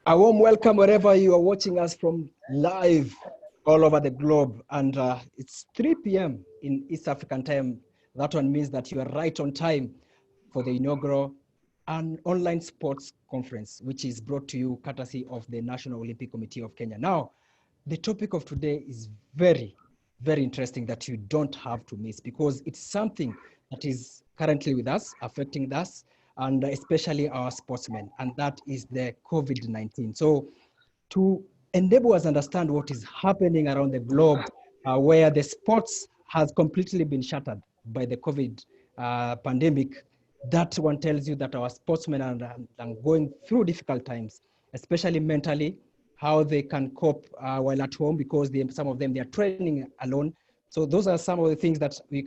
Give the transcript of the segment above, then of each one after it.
A warm welcome wherever you are watching us from live all over the globe. And it's 3 p.m. in East African time. That one means that you are right on time for the inaugural and online sports conference, which is brought to you courtesy of the National Olympic Committee of Kenya. Now, the topic of today is very, very interesting that you don't have to miss because it's something that is currently with us, affecting us, and especially our sportsmen, and that is the COVID-19. So to enable us understand what is happening around the globe, where the sports has completely been shattered by the COVID pandemic, that one tells you that our sportsmen are going through difficult times, especially mentally, how they can cope while at home because some of them, they are training alone. So those are some of the things that we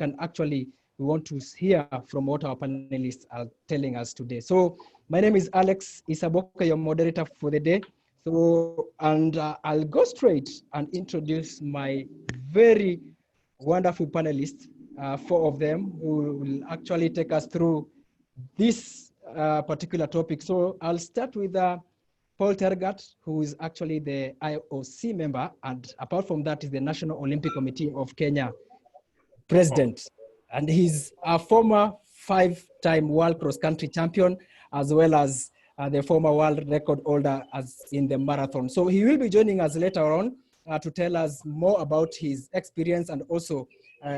want to hear from what our panelists are telling us today. So my name is Alex Isaboka, your moderator for the day. So, and I'll go straight and introduce my very wonderful panelists, four of them, who will actually take us through this particular topic. So I'll start with Paul Tergat, who is actually the IOC member, and apart from that is the National Olympic Committee of Kenya president. And he's a former 5-time world cross-country champion, as well as the former world record holder as in the marathon. So he will be joining us later on to tell us more about his experience and also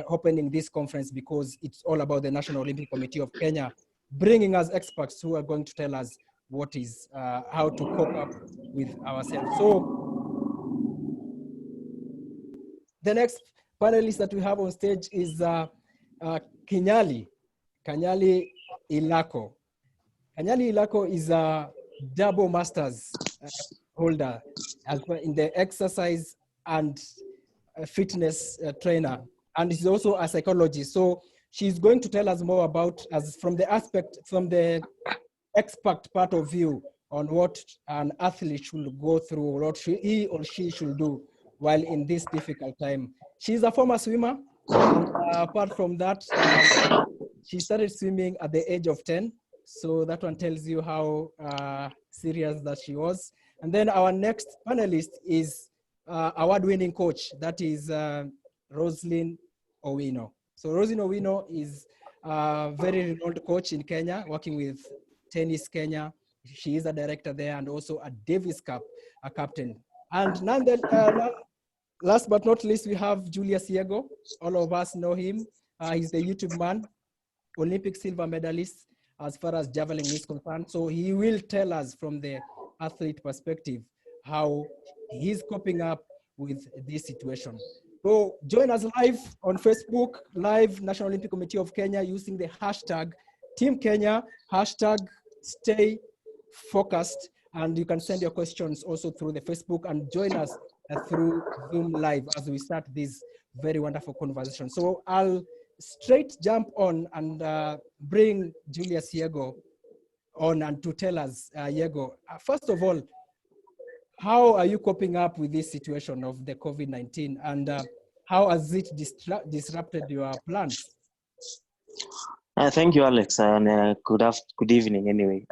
opening this conference, because it's all about the National Olympic Committee of Kenya, bringing us experts who are going to tell us what is, how to cope up with ourselves. So the next panelist that we have on stage is Kanyali Ilako. Kanyali Ilako is a double master's holder in the exercise and fitness trainer, and she's also a psychologist. So she's going to tell us more about, as from the expert part of view, on what an athlete should go through, what he or she should do while in this difficult time. She's a former swimmer, and apart from that, she started swimming at the age of 10. So that one tells you how serious that she was. And then our next panelist is award-winning coach, that is Roslyn Owino. So Roslyn Owino is a very renowned coach in Kenya, working with Tennis Kenya. She is a director there and also a Davis Cup captain. And last but not least, we have Julius Yego. All of us know him. He's the YouTube man, Olympic silver medalist as far as javelin is concerned. So he will tell us from the athlete perspective how he's coping up with this situation. So join us live on Facebook, live National Olympic Committee of Kenya, using the hashtag Team Kenya, hashtag Stay Focused. And you can send your questions also through the Facebook, and join us through Zoom Live as we start this very wonderful conversation. So I'll straight jump on and bring Julius Yego on and to tell us, Yego, first of all, how are you coping up with this situation of the COVID-19, and how has it disrupted your plans? Thank you, Alex, and good evening anyway.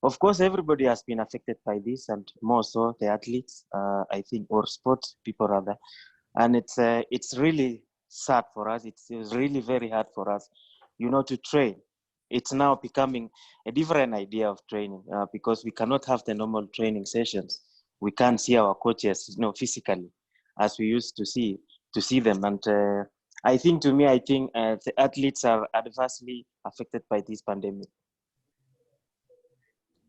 Of course, everybody has been affected by this, and more so the athletes, I think, or sports people rather. And it's really sad for us. It's really very hard for us, to train. It's now becoming a different idea of training because we cannot have the normal training sessions. We can't see our coaches, physically, as we used to see them. And I think the athletes are adversely affected by this pandemic.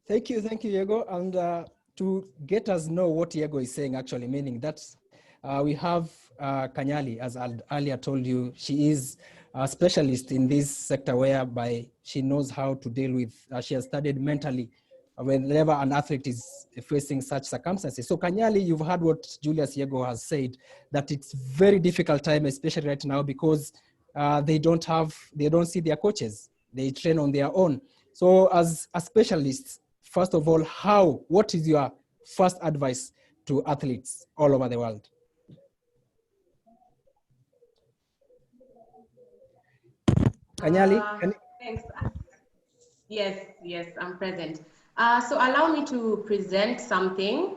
Thank you, Yego. And to get us know what Yego is saying, actually, meaning that's we have Kanyali, as I earlier told you. She is a specialist in this sector, whereby she knows how to deal with, she has studied mentally whenever an athlete is facing such circumstances. So Kanyali, you've heard what Julius Yego has said, that it's very difficult time, especially right now, because they don't see their coaches. They train on their own. So as a specialist, first of all, what is your first advice to athletes all over the world? Kanyali? Thanks. Yes, I'm present. So allow me to present something,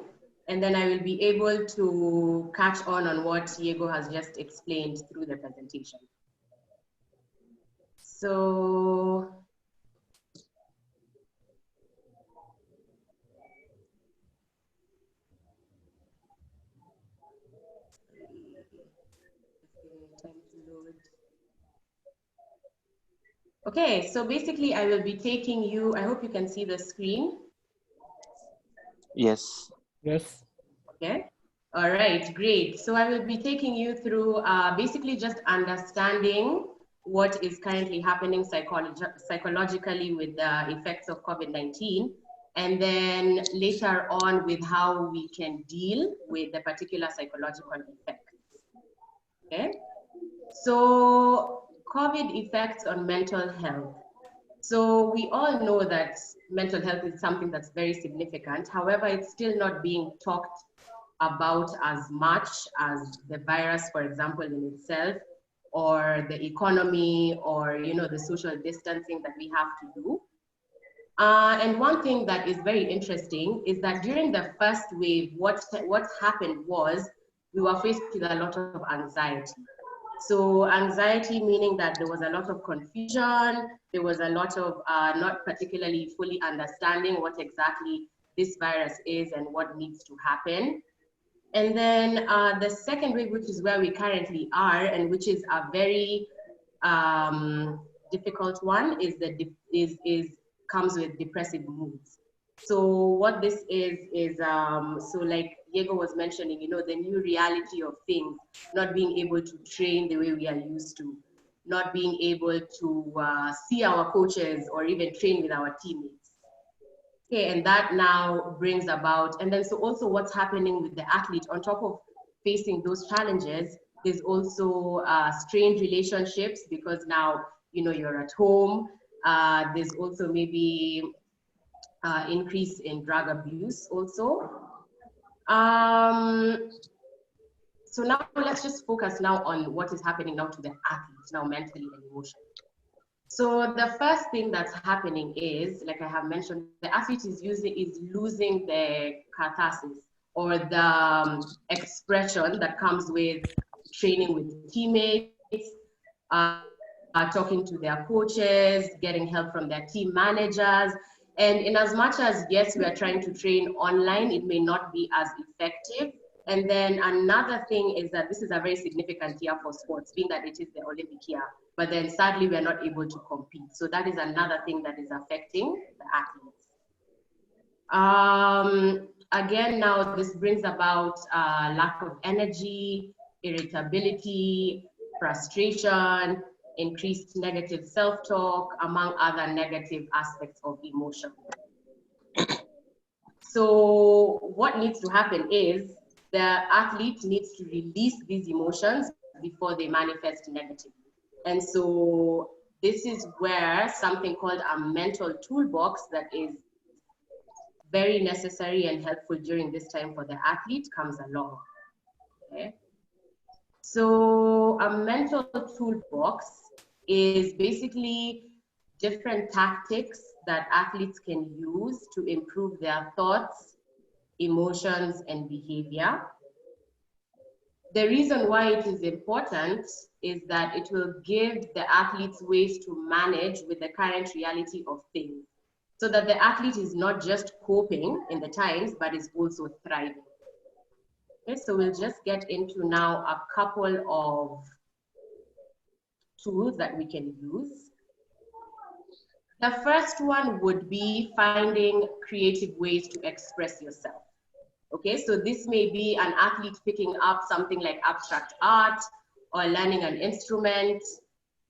and then I will be able to catch on what Diego has just explained through the presentation. So, okay, so basically I will be taking you, I hope you can see the screen. Yes. Yes. Okay. All right, great. So I will be taking you through basically just understanding what is currently happening psychologically with the effects of COVID-19, and then later on with how we can deal with the particular psychological effects. Okay. So COVID effects on mental health. So we all know that mental health is something that's very significant. However, it's still not being talked about as much as the virus, for example, in itself, or the economy, or the social distancing that we have to do. And one thing that is very interesting is that during the first wave, what happened was we were faced with a lot of anxiety. So anxiety meaning that there was a lot of confusion, there was a lot of not particularly fully understanding what exactly this virus is and what needs to happen. And then the second wave, which is where we currently are, and which is a very difficult one, is comes with depressive moods. So what this is so like Diego was mentioning, the new reality of things, not being able to train the way we are used to, not being able to see our coaches or even train with our teammates. Okay, and that now brings about, and then so also what's happening with the athlete on top of facing those challenges, there's also strained relationships because now, you're at home. There's also maybe increase in drug abuse also. So now let's just focus now on what is happening now to the athletes now mentally and emotionally. So the first thing that's happening is, like I have mentioned, the athlete is losing the catharsis or the expression that comes with training with teammates, talking to their coaches, getting help from their team managers. And in as much as, yes, we are trying to train online, it may not be as effective. And then another thing is that this is a very significant year for sports, being that it is the Olympic year. But then sadly, we are not able to compete. So that is another thing that is affecting the athletes. Again, now this brings about lack of energy, irritability, frustration, increased negative self-talk, among other negative aspects of emotion. So what needs to happen is the athlete needs to release these emotions before they manifest negatively. And so this is where something called a mental toolbox that is very necessary and helpful during this time for the athlete comes along. Okay. So a mental toolbox is basically different tactics that athletes can use to improve their thoughts, emotions, and behavior. The reason why it is important is that it will give the athletes ways to manage with the current reality of things, so that the athlete is not just coping in the times, but is also thriving. Okay, so we'll just get into now a couple of tools that we can use. The first one would be finding creative ways to express yourself. Okay, so this may be an athlete picking up something like abstract art or learning an instrument,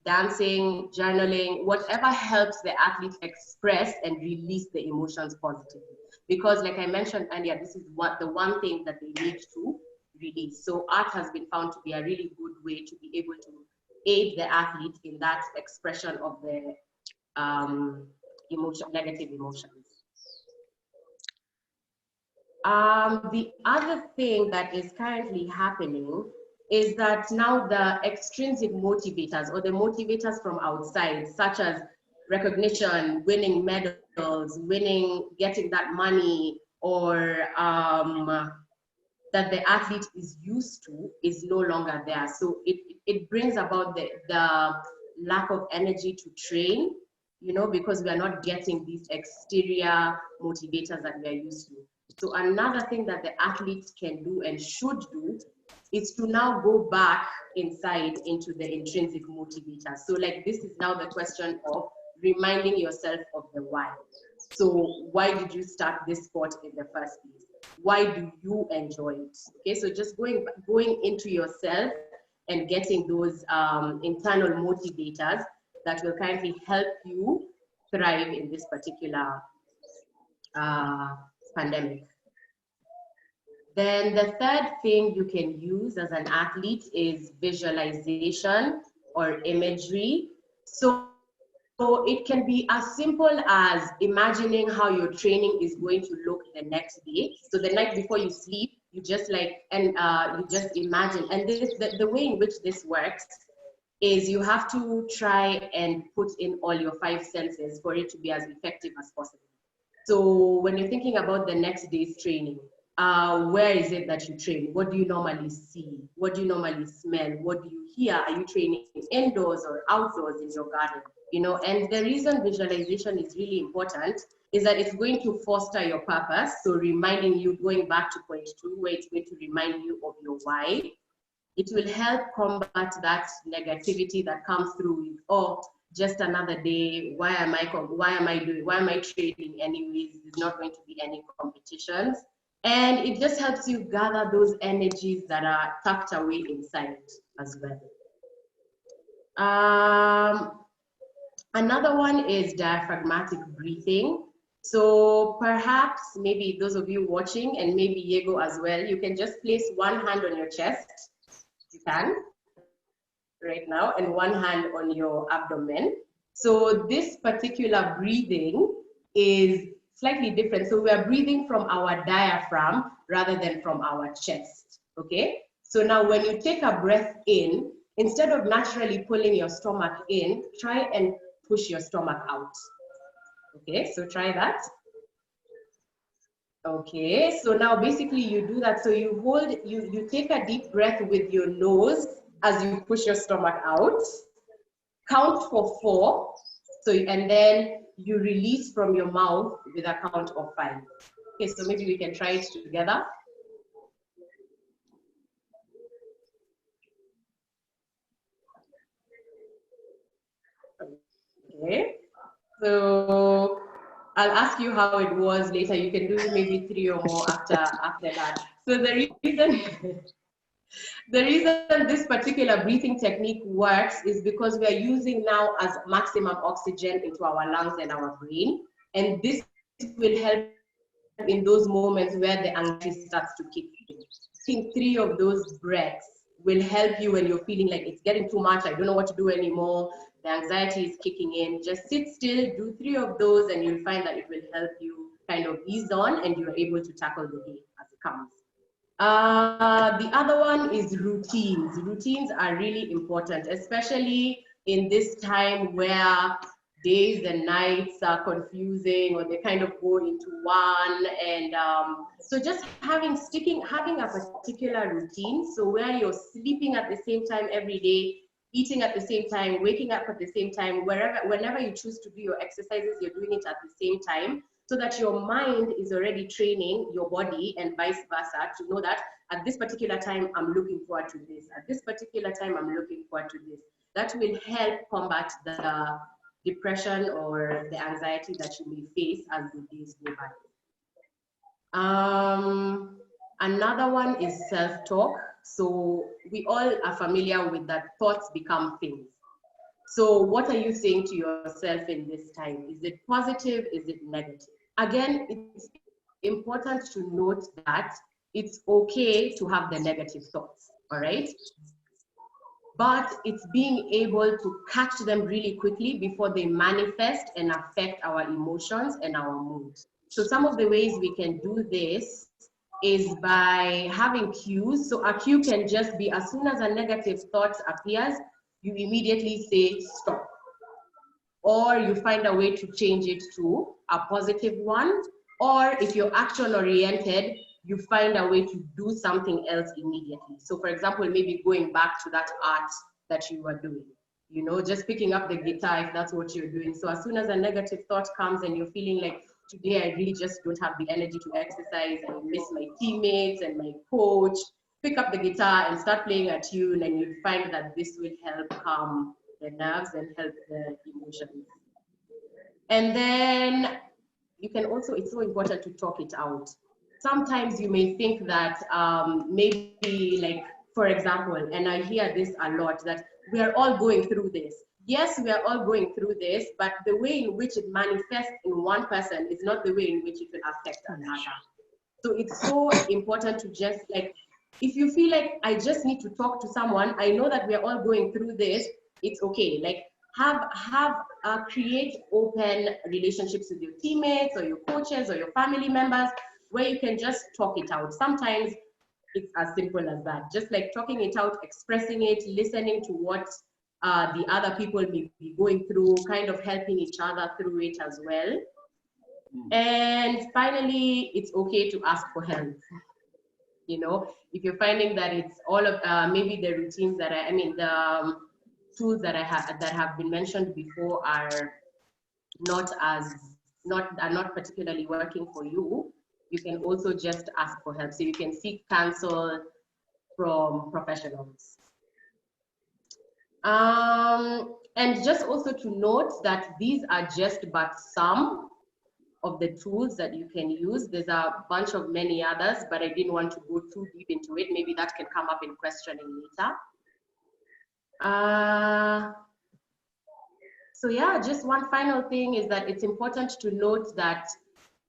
dancing, journaling, whatever helps the athlete express and release the emotions positively. Because like I mentioned earlier, this is the one thing that they need to release. So art has been found to be a really good way to be able to aid the athlete in that expression of the negative emotions. The other thing that is currently happening is that now the extrinsic motivators or the motivators from outside, such as recognition, winning medals, getting that money, or that the athlete is used to is no longer there. So it brings about the lack of energy to train, you know, because we are not getting these exterior motivators that we are used to. So another thing that the athletes can do and should do is to now go back inside into the intrinsic motivators. So like this is now the question of reminding yourself of the why. So why did you start this sport in the first place? Why do you enjoy it? Okay, so just going into yourself and getting those internal motivators that will kindly help you thrive in this particular pandemic. Then the third thing you can use as an athlete is visualization or imagery. So it can be as simple as imagining how your training is going to look the next day. So the night before you sleep, you just you just imagine. And the way in which this works is you have to try and put in all your 5 senses for it to be as effective as possible. So when you're thinking about the next day's training, where is it that you train? What do you normally see? What do you normally smell? What do you hear? Are you training indoors or outdoors in your garden? You know, and the reason visualization is really important is that it's going to foster your purpose. So reminding you, going back to point 2, where it's going to remind you of your why. It will help combat that negativity that comes through with, oh, just another day, why am I training anyways? There's not going to be any competitions. And it just helps you gather those energies that are tucked away inside as well. Another one is diaphragmatic breathing. So perhaps maybe those of you watching, and maybe Diego as well, you can just place one hand on your chest, you can, right now, and one hand on your abdomen. So this particular breathing is slightly different. So we are breathing from our diaphragm rather than from our chest, okay? So now when you take a breath in, instead of naturally pulling your stomach in, try and push your stomach out. Okay, so try that. Okay, so now basically you do that. So you hold, you take a deep breath with your nose as you push your stomach out. Count for 4. So, and then you release from your mouth with a count of 5. Okay, so maybe we can try it together. Okay, so I'll ask you how it was later. You can do maybe 3 or more after that. So the reason this particular breathing technique works is because we are using now as maximum oxygen into our lungs and our brain. And this will help in those moments where the anxiety starts to kick in. Taking 3 of those breaths will help you when you're feeling like it's getting too much, I don't know what to do anymore, the anxiety is kicking in. Just sit still, do 3 of those, and you'll find that it will help you kind of ease on and you're able to tackle the day as it comes. The other one is routines. Routines are really important, especially in this time where days and nights are confusing, or they kind of go into one. And so just having a particular routine. So where you're sleeping at the same time every day, eating at the same time, waking up at the same time, whenever you choose to do your exercises, you're doing it at the same time, so that your mind is already training your body and vice versa to know that at this particular time, I'm looking forward to this. At this particular time, I'm looking forward to this. That will help combat the depression or the anxiety that you may face as the days go by. Another one is self-talk. So we all are familiar with that thoughts become things. So what are you saying to yourself in this time? Is it positive? Is it negative? Again, it's important to note that it's okay to have the negative thoughts, all right? But it's being able to catch them really quickly before they manifest and affect our emotions and our mood. So some of the ways we can do this is by having cues. So a cue can just be, as soon as a negative thought appears, you immediately say stop. or you find a way to change it to a positive one, or if you're action oriented, you find a way to do something else immediately. So for example, maybe going back to that art that you were doing, you know, just picking up the guitar if that's what you're doing. So as soon as a negative thought comes and you're feeling like, today I really just don't have the energy to exercise, I miss my teammates and my coach, pick up the guitar and start playing a tune, and you'll find that this will help calm the nerves and help the emotions. And then you can also, it's so important to talk it out. Sometimes you may think that maybe, like, for example, and I hear this a lot, that we are all going through this. Yes, we are all going through this, but the way in which it manifests in one person is not the way in which it will affect another. So it's so important to just, like, if you feel like I just need to talk to someone, I know that we are all going through this, it's okay. Like, create open relationships with your teammates or your coaches or your family members where you can just talk it out. Sometimes it's as simple as that. Just like talking it out, expressing it, listening to what the other people may be going through, kind of helping each other through it as well. And finally, it's okay to ask for help. You know, if you're finding that it's all of maybe the routines that the tools that have been mentioned before are not particularly working for you, you can also just ask for help. So you can seek counsel from professionals. And just also to note that these are just but some of the tools that you can use. There's a bunch of many others, but I didn't want to go too deep into it. Maybe that can come up in questioning later. So yeah, just one final thing is that it's important to note that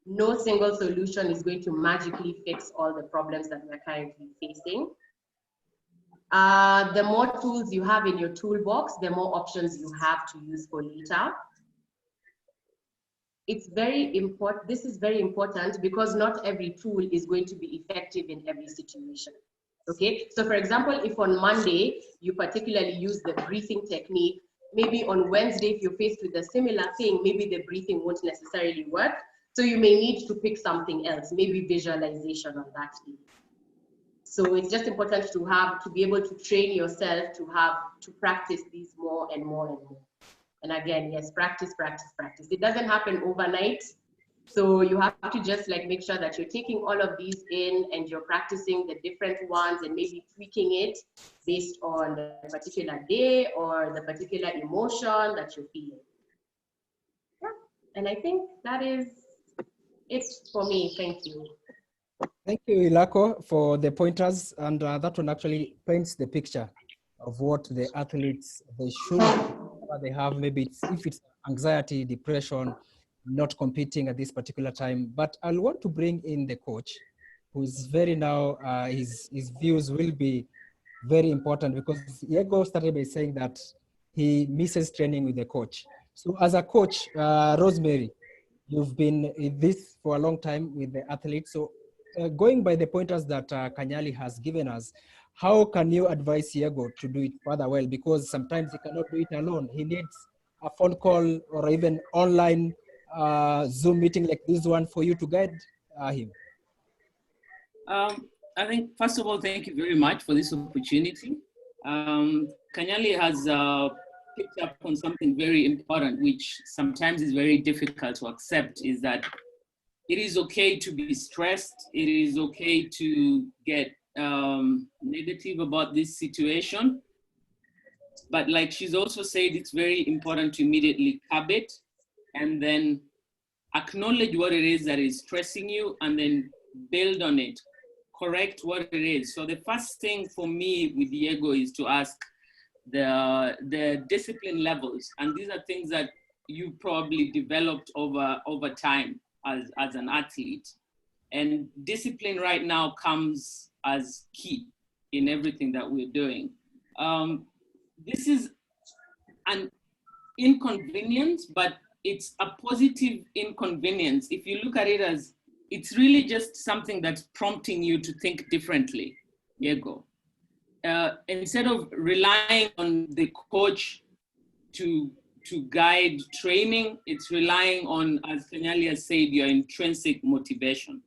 no single solution is going to magically fix all the problems that we're currently facing. The more tools you have in your toolbox, the more options you have to use for later. It's very important, this is very important because not every tool is going to be effective in every situation. Okay, so for example, if on Monday you particularly use the breathing technique, maybe on Wednesday, if you're faced with a similar thing, maybe the breathing won't necessarily work. So you may need to pick something else, maybe visualization on that day. So it's just important to be able to train yourself to practice these more and more and more. And again, yes, practice, practice, practice. It doesn't happen overnight. So you have to just like make sure that you're taking all of these in and you're practicing the different ones and maybe tweaking it based on the particular day or the particular emotion that you're feeling. Yeah, and I think that is it for me. Thank you. Thank you, Ilako, for the pointers. And that one actually paints the picture of what the athletes, they should, they have, maybe if it's anxiety, depression, not competing at this particular time. But I'll want to bring in the coach, who is very now, his views will be very important because Diego started by saying that he misses training with the coach. So as a coach, Rosemary, you've been in this for a long time with the athletes. So going by the pointers that Kanyali has given us, how can you advise Diego to do it further well? Because sometimes he cannot do it alone. He needs a phone call or even online Zoom meeting like this one for you to guide him. I think, first of all, thank you very much for this opportunity. Kanyali has picked up on something very important, which sometimes is very difficult to accept, is that it is okay to be stressed. It is okay to get negative about this situation. But like she's also said, it's very important to immediately curb it and then acknowledge what it is that is stressing you and then build on it, correct what it is. So the first thing for me with Diego is to ask the discipline levels. And these are things that you probably developed over time as an athlete. And discipline right now comes as key in everything that we're doing. This is an inconvenience, but it's a positive inconvenience. If you look at it as, it's really just something that's prompting you to think differently, Diego. Instead of relying on the coach to to guide training. It's relying on, as Kanyali has said, your intrinsic motivation.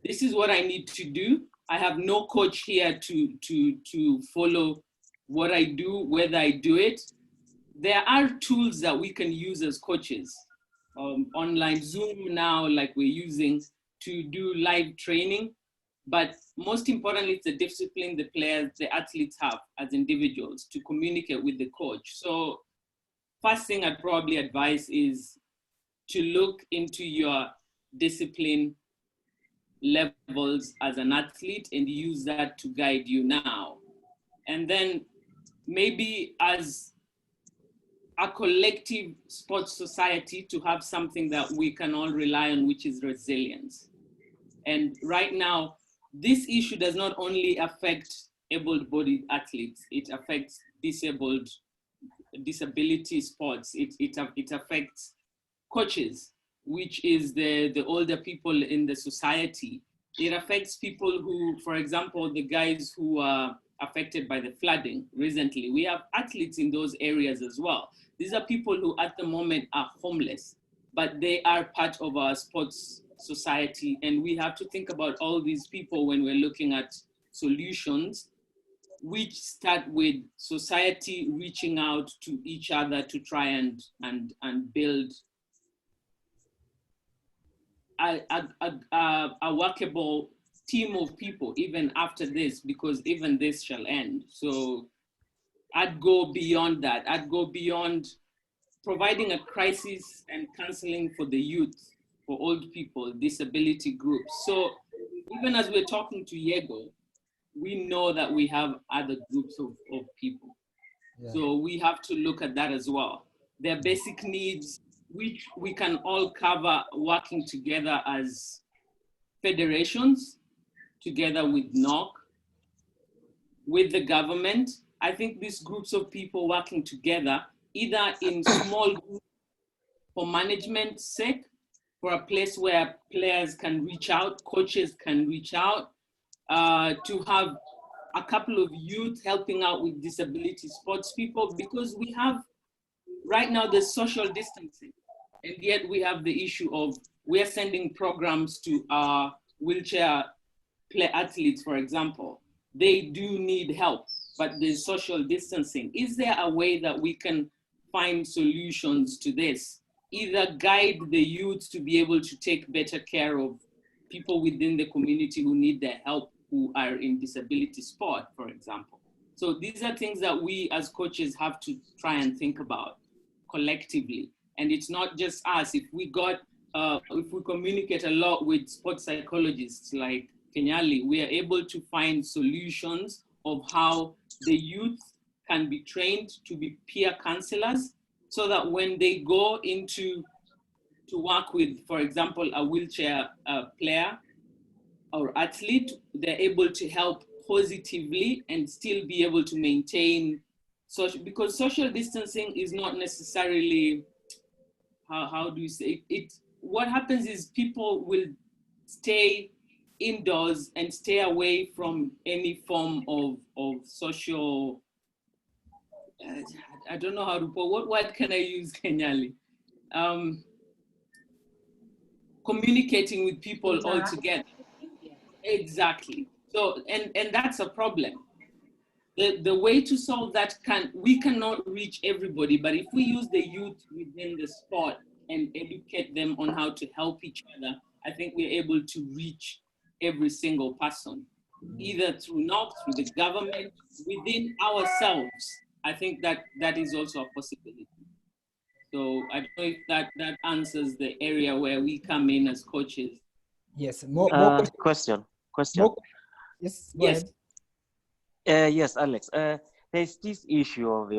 This is what I need to do. I have no coach here to follow what I do, whether I do it. There are tools that we can use as coaches, online Zoom now, like we're using, to do live training. But most importantly, it's the discipline the players, the athletes have as individuals to communicate with the coach. So first thing I'd probably advise is to look into your discipline levels as an athlete and use that to guide you now. And then maybe as a collective sports society to have something that we can all rely on, which is resilience. And right now, this issue does not only affect able-bodied athletes, it affects disability sports. It affects coaches, which is the older people in the society. It affects people who, for example, the guys who are affected by the flooding recently. We have athletes in those areas as well. These are people who at the moment are homeless, but they are part of our sports society. And we have to think about all these people when we're looking at solutions, which start with society reaching out to each other to try and build a workable team of people even after this, because even this shall end. So I'd go beyond that. I'd go beyond providing a crisis and counseling for the youth, for old people, disability groups. So even as we're talking to Yego, we know that we have other groups of people. Yeah. So we have to look at that as well. Their basic needs, which we can all cover working together as federations, together with NOC, with the government. I think these groups of people working together, either in small groups for management's sake, for a place where players can reach out, coaches can reach out, to have a couple of youth helping out with disability sports people, because we have, right now, the social distancing. And yet we have the issue of, we're sending programs to our wheelchair play athletes, for example. They do need help, but there's social distancing. Is there a way that we can find solutions to this? Either guide the youth to be able to take better care of people within the community who need their help, who are in disability sport, for example. So these are things that we as coaches have to try and think about collectively. And it's not just us. If we communicate a lot with sports psychologists like Kenyali, we are able to find solutions of how the youth can be trained to be peer counselors, so that when they go to work with, for example, a wheelchair player or athlete, they're able to help positively and still be able to maintain social, because social distancing is not necessarily, how do you say it? What happens is people will stay indoors and stay away from any form of social, I don't know how to put, what word can I use, Kenyali? Communicating with people all together. Exactly. So, and that's a problem. The way to solve that, we cannot reach everybody, but if we use the youth within the sport and educate them on how to help each other, I think we're able to reach every single person, either through NOC, through the government, within ourselves. I think that is also a possibility. So I don't know if that answers the area where we come in as coaches. Yes, more question. More, yes, go ahead. Yes, Alex. There's this issue of,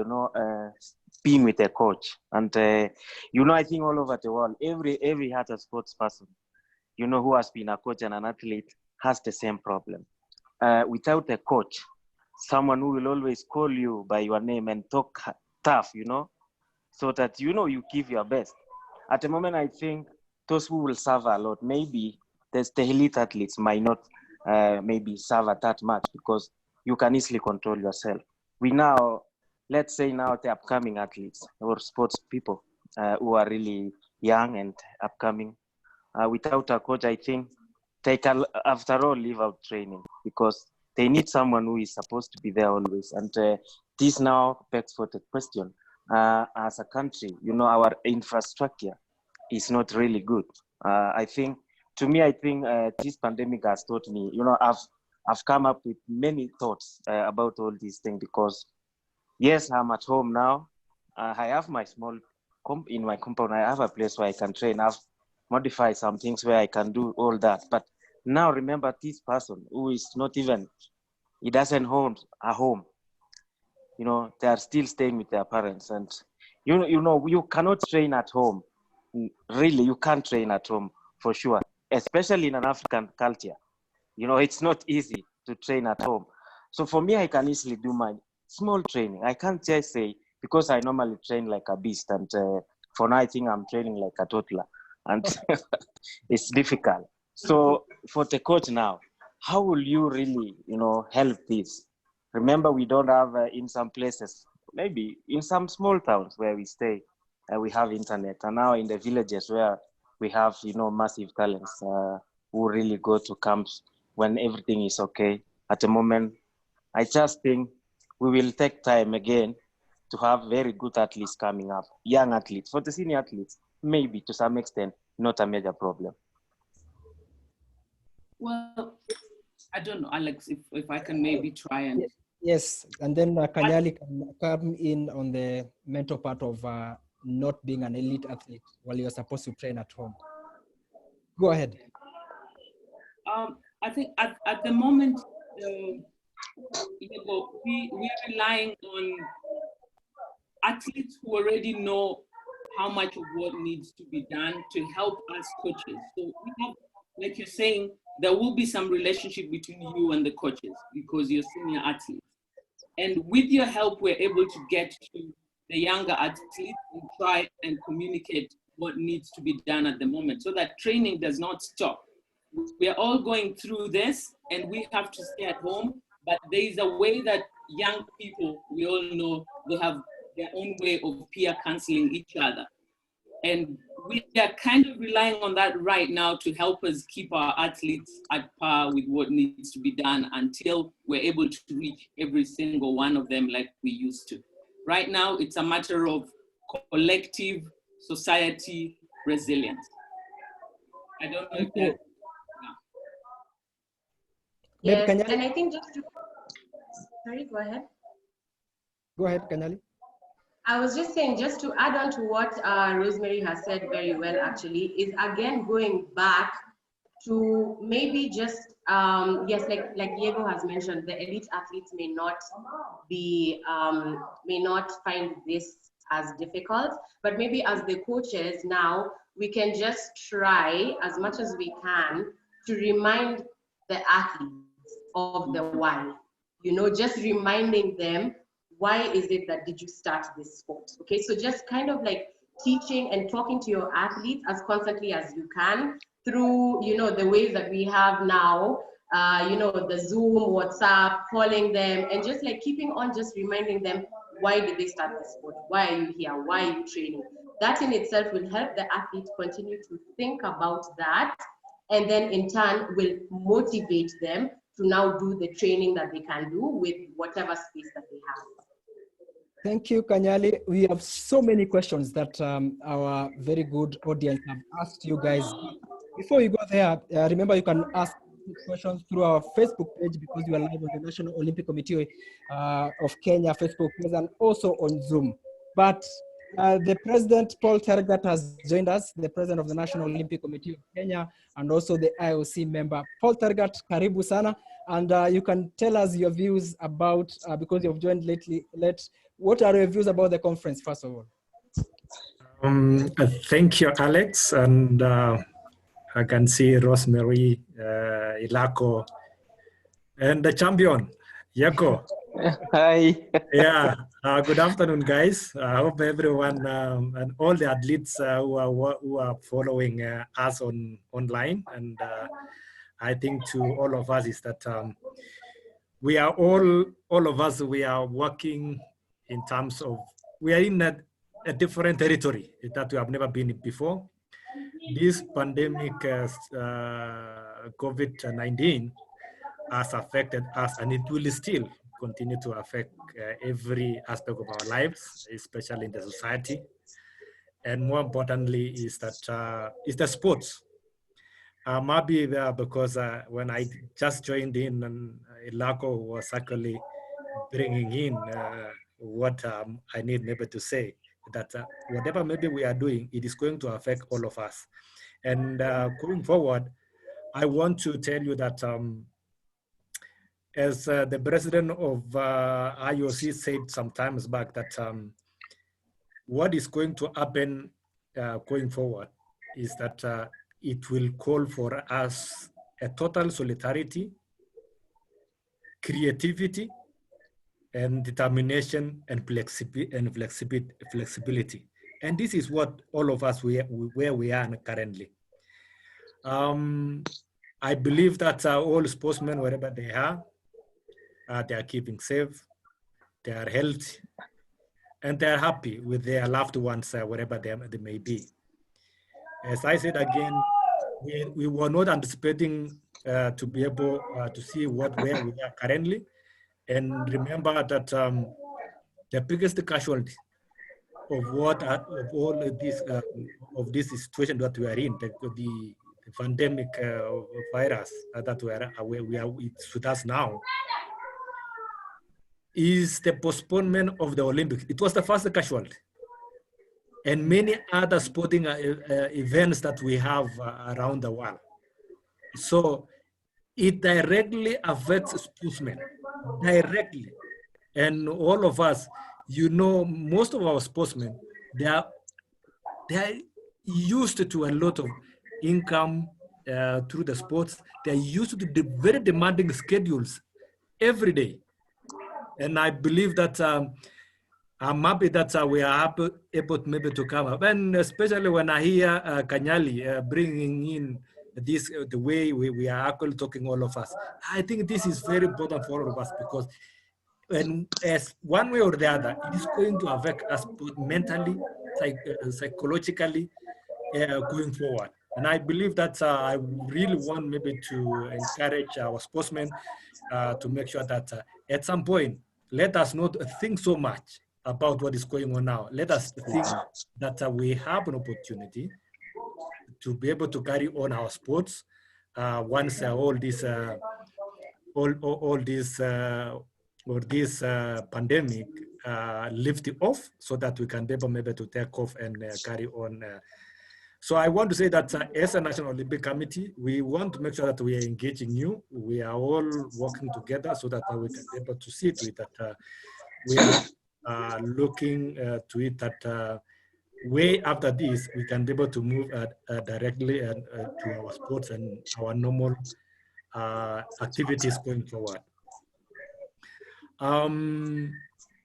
being with a coach. And, I think all over the world, every heart of sports person, who has been a coach and an athlete has the same problem. Without a coach, someone who will always call you by your name and talk tough, so that, you give your best. At the moment, I think those who will suffer a lot, maybe the elite athletes might not maybe suffer that much, because you can easily control yourself. We now let's say now the upcoming athletes or sports people who are really young and upcoming, without a coach, I think they can, after all, leave out training because they need someone who is supposed to be there always. And this now begs for the question, as a country, our infrastructure is not really good. I think, to me, I think this pandemic has taught me, I've come up with many thoughts about all these things because, yes, I'm at home now. I have my small, in my compound, I have a place where I can train. I've modified some things where I can do all that. But now remember this person who is not even, he doesn't own a home. They are still staying with their parents. And, you cannot train at home. Really, you can't train at home for sure, especially in an African culture. It's not easy to train at home. So for me, I can easily do my small training. I can't just say, because I normally train like a beast. And for now, I think I'm training like a toddler. And it's difficult. So for the coach now, how will you really, help this? Remember, we don't have in some places, maybe in some small towns where we stay, we have internet. And now in the villages where we have, massive talents who really go to camps when everything is okay. At the moment, I just think we will take time again to have very good athletes coming up, young athletes. For the senior athletes, maybe to some extent, not a major problem. Well, I don't know, Alex, if I can maybe try and... Yes, and then Kanyali can come in on the mental part of not being an elite athlete while you're supposed to train at home. Go ahead. I think at the moment, we are relying on athletes who already know how much of what needs to be done to help us coaches. So we have, like you're saying, there will be some relationship between you and the coaches because you're senior athletes. And with your help, we're able to get to the younger athletes and try and communicate what needs to be done at the moment so that training does not stop. We are all going through this and we have to stay at home, but there is a way that young people, we all know, they have their own way of peer counseling each other. And we are kind of relying on that right now to help us keep our athletes at par with what needs to be done until we're able to reach every single one of them like we used to. Right now, it's a matter of collective society resilience. I don't know if that... Yes, and I think just to... Sorry, go ahead. Go ahead, Kanyali. I was just saying, just to add on to what Rosemary has said very well, actually, is again going back to maybe just, yes, like Diego has mentioned, the elite athletes may not find this as difficult, but maybe as the coaches now, we can just try as much as we can to remind the athletes of the why, just reminding them, why is it that did you start this sport? Okay, so just kind of like teaching and talking to your athletes as constantly as you can through, the ways that we have now, the Zoom, WhatsApp, calling them, and just like keeping on just reminding them, why did they start this sport? Why are you here? Why are you training? That in itself will help the athletes continue to think about that, and then in turn will motivate them to now do the training that they can do with whatever space that they have. Thank you, Kanyali. We have so many questions that our very good audience have asked you guys. Before you go there, remember you can ask questions through our Facebook page because you are live on the National Olympic Committee of Kenya Facebook page and also on Zoom. But the President, Paul Tergat, has joined us, the President of the National Olympic Committee of Kenya, and also the IOC member. Paul Tergat, karibu sana. And you can tell us your views about, because you've joined late, what are your views about the conference, first of all? Thank you, Alex. And I can see Rosemary, Ilako, and the champion, Yako. Hi. Yeah, good afternoon, guys. I hope everyone and all the athletes who are following us online. And I think to all of us is that we are all of us, we are working in terms of, we are in a different territory that we have never been in before. This pandemic, COVID-19, has affected us, and it will still continue to affect every aspect of our lives, especially in the society. And more importantly is that is the sports. Maybe because when I just joined in, and Ilako was actually bringing in what I need maybe to say, that whatever maybe we are doing, it is going to affect all of us. And going forward, I want to tell you that as the president of IOC said some times back, that what is going to happen going forward is that it will call for us a total solidarity, creativity, and determination and flexibility. And this is what all of us, where we are currently. I believe that all sportsmen, wherever they are keeping safe, they are healthy, and they are happy with their loved ones, wherever they may be. As I said again, we were not anticipating to be able to see where we are currently. And remember that the biggest casualty of all of this situation that we are in, the pandemic virus that we are with us now, is the postponement of the Olympics. It was the first casualty, and many other sporting events that we have around the world. So it directly affects sportsmen, directly. And all of us, most of our sportsmen, they are used to a lot of income through the sports. They're used to the very demanding schedules every day. And I believe that I'm happy that we are able maybe to come up. And especially when I hear Kanyali bringing in this, the way we are actually talking, all of us, I think this is very important for all of us, because as one way or the other, it is going to affect us both mentally, psychologically, going forward. And I believe that I really want maybe to encourage our sportsmen to make sure that at some point, let us not think so much about what is going on now. Let us think that we have an opportunity to be able to carry on our sports once all this pandemic lift off, so that we can be able maybe to take off and carry on. So I want to say that as a National Olympic Committee, we want to make sure that we are engaging you. We are all working together so that we can be able to see to it that we are looking to it that way after this, we can be able to move directly to our sports and our normal activities going forward.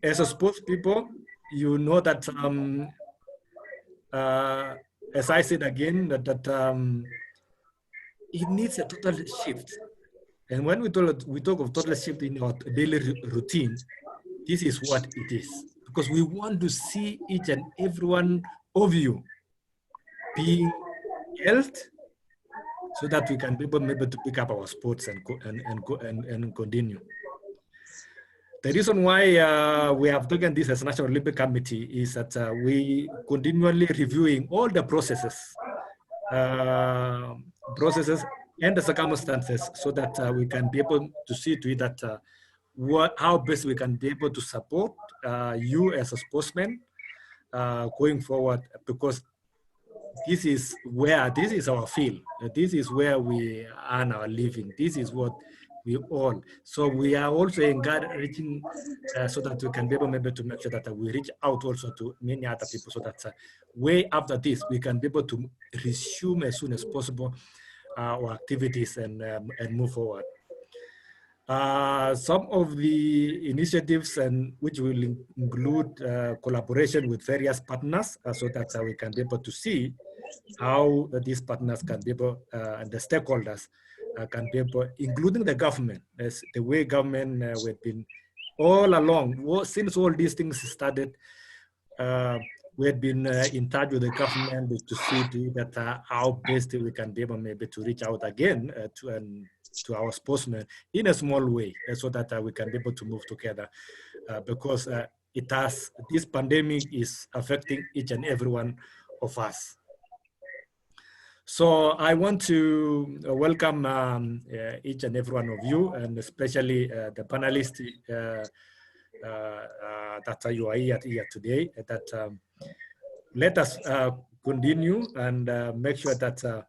As a sports people, you know that as I said again, that it needs a total shift. And when we talk of total shift in our daily routine, this is what it is. Because we want to see each and every one of you being healthy, so that we can be able maybe to pick up our sports and continue. The reason why we have taken this as National Olympic Committee is that we continually reviewing all the processes and the circumstances, so that we can be able to see to it that how best we can be able to support you as a sportsman going forward, because this is our field. This is where we earn our living. This is what we all. So we are also encouraging so that we can be able maybe to make sure that we reach out also to many other people, so that way after this, we can be able to resume as soon as possible our activities and move forward. Some of the initiatives which will include collaboration with various partners, so that we can be able to see how these partners can be able, and the stakeholders can be able, including the government, as the way government we've been all along, since all these things started, we had been in touch with the government to see to that how best we can be able maybe to reach out again to our sportsmen in a small way, so that we can be able to move together, because this pandemic is affecting each and every one of us. So I want to welcome each and every one of you, and especially the panelists that you are here today. That let us continue and make sure that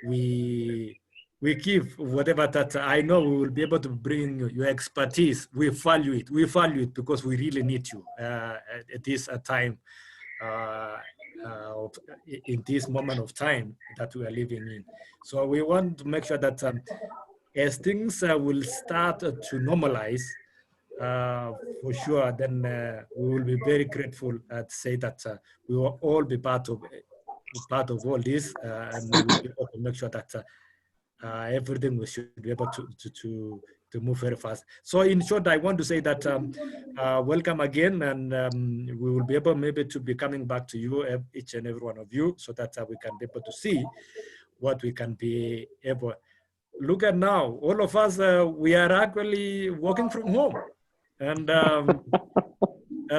we give whatever that I know we will be able to bring your expertise. We value it. We value it because we really need you at this time. In this moment of time that we are living in. So we want to make sure that as things will start to normalize, for sure, then we will be very grateful to say that we will all be part of all this, and we will be able to make sure that everything we should be able to move very fast. So in short, I want to say that welcome again, and we will be able maybe to be coming back to you, each and every one of you, so that we can be able to see what we can be able. Look at now, all of us, we are actually working from home, and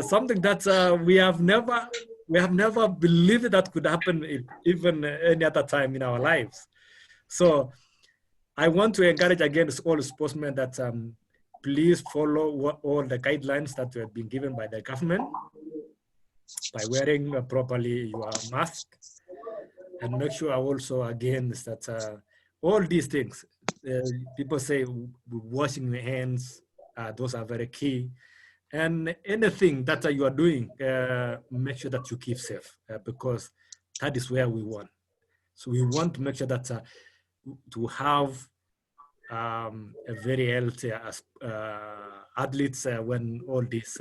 something that we have never believed that could happen even any other time in our lives. So I want to encourage again all sportsmen that please follow all the guidelines that have been given by the government by wearing properly your mask, and make sure also again that all these things, people say washing the hands, those are very key. And anything that you are doing, make sure that you keep safe, because that is where we want. So we want to make sure that to have a very healthy athletes when all this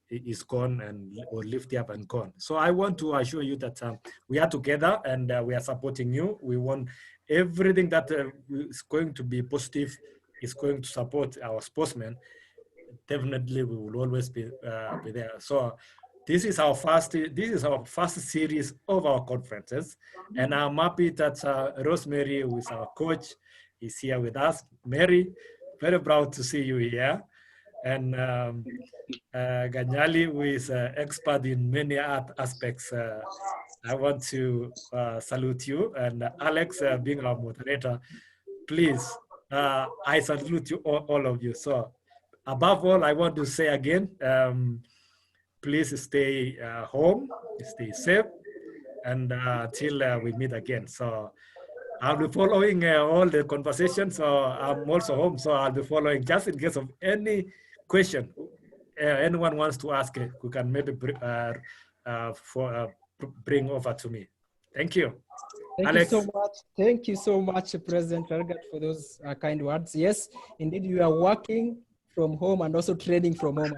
is gone and or lift up and gone. So I want to assure you that we are together and we are supporting you. We want everything that is going to be positive is going to support our sportsmen. Definitely, we will always be there. So this is our first series of our conferences, and I'm happy that Rosemary, who is our coach, is here with us. Mary, very proud to see you here. And Ganyali, who is an expert in many aspects. I want to salute you. And Alex, being our moderator, please, I salute you, all of you. So above all, I want to say again, please stay home, stay safe, and till we meet again. So I'll be following all the conversations. So I'm also home, so I'll be following just in case of any question anyone wants to ask. We can maybe bring over to me. Thank you. Thank Alex. you so much. Thank you so much, President Ergat, for those kind words. Yes, indeed, you are working from home and also training from home.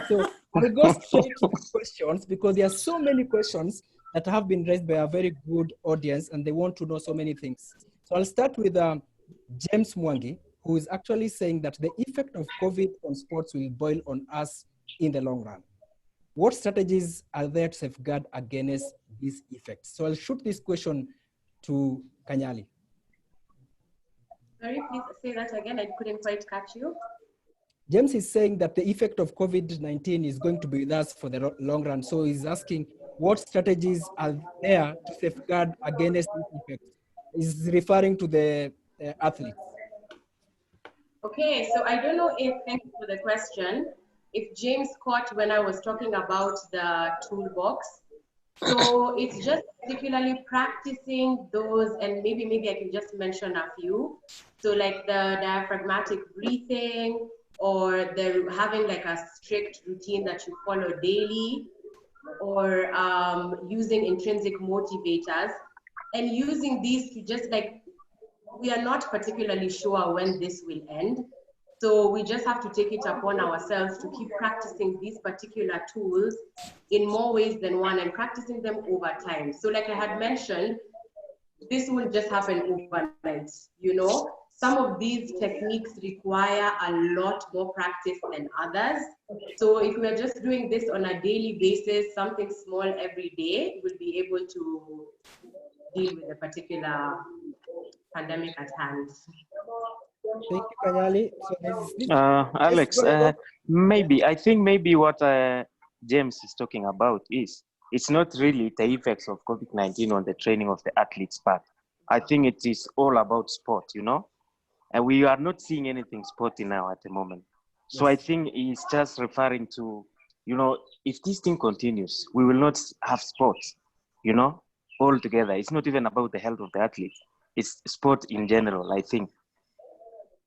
So I'll go straight to the questions because there are so many questions that have been raised by a very good audience and they want to know so many things. So I'll start with James Mwangi, who is actually saying that the effect of COVID on sports will boil on us in the long run. What strategies are there to safeguard against these effects? So I'll shoot this question to Kanyali. Sorry, please say that again. I couldn't quite catch you. James is saying that the effect of COVID-19 is going to be with us for the long run. So he's asking what strategies are there to safeguard against these effects. He's referring to the athletes. Okay, so I don't know if, thank you for the question, if James caught when I was talking about the toolbox. So it's just particularly practicing those, and maybe I can just mention a few. So like the diaphragmatic breathing, or the having like a strict routine that you follow daily, or using intrinsic motivators, and using these to just like, we are not particularly sure when this will end. So we just have to take it upon ourselves to keep practicing these particular tools in more ways than one and practicing them over time. So like I had mentioned, this will just happen overnight, you know? some of these techniques require a lot more practice than others. So if we're just doing this on a daily basis, something small every day, we'll be able to deal with a particular pandemic at hand. Thank you, Kanyali. So this Alex, I think maybe what James is talking about is, it's not really the effects of COVID-19 on the training of the athletes part. I think it is all about sport, you know, and we are not seeing anything sporty now at the moment. So I think he's just referring to, you know, if this thing continues, we will not have sports, you know, all together. It's not even about the health of the athletes. It's sport in general, I think.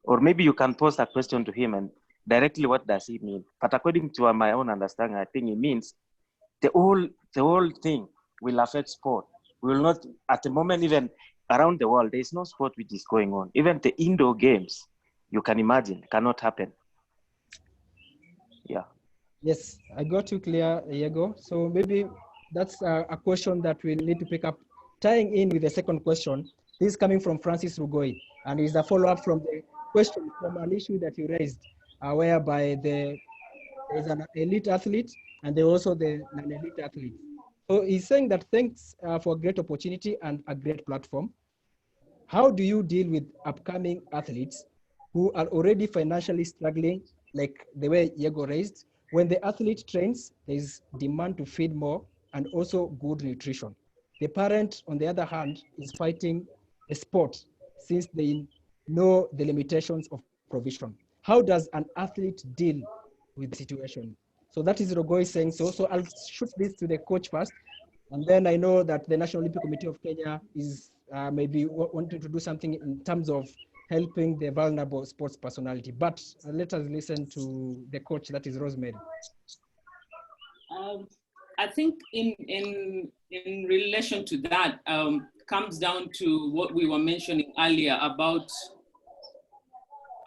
Or maybe you can pose a question to him and directly what does he mean? But according to my own understanding, I think it means the whole thing will affect sport. We will not, at the moment, even around the world, there is no sport which is going on. Even the indoor games, you can imagine, cannot happen. Yeah. Yes, I got you clear, Diego. So maybe that's a question that we'll need to pick up. Tying in with the second question, this is coming from Francis Rugoi, and is a follow-up from the question from an issue that you raised, whereby there's an elite athlete and there also the non-elite athlete. So he's saying that thanks for a great opportunity and a great platform. How do you deal with upcoming athletes who are already financially struggling, like the way Diego raised? When the athlete trains, there's demand to feed more and also good nutrition. The parent, on the other hand, is fighting the sport since they know the limitations of provision. How does an athlete deal with the situation? So that is Rogoi saying so. So I'll shoot this to the coach first. And then I know that the National Olympic Committee of Kenya is maybe wanting to do something in terms of helping the vulnerable sports personality. But let us listen to the coach, that is Rosemary. I think in relation to that, comes down to what we were mentioning earlier about,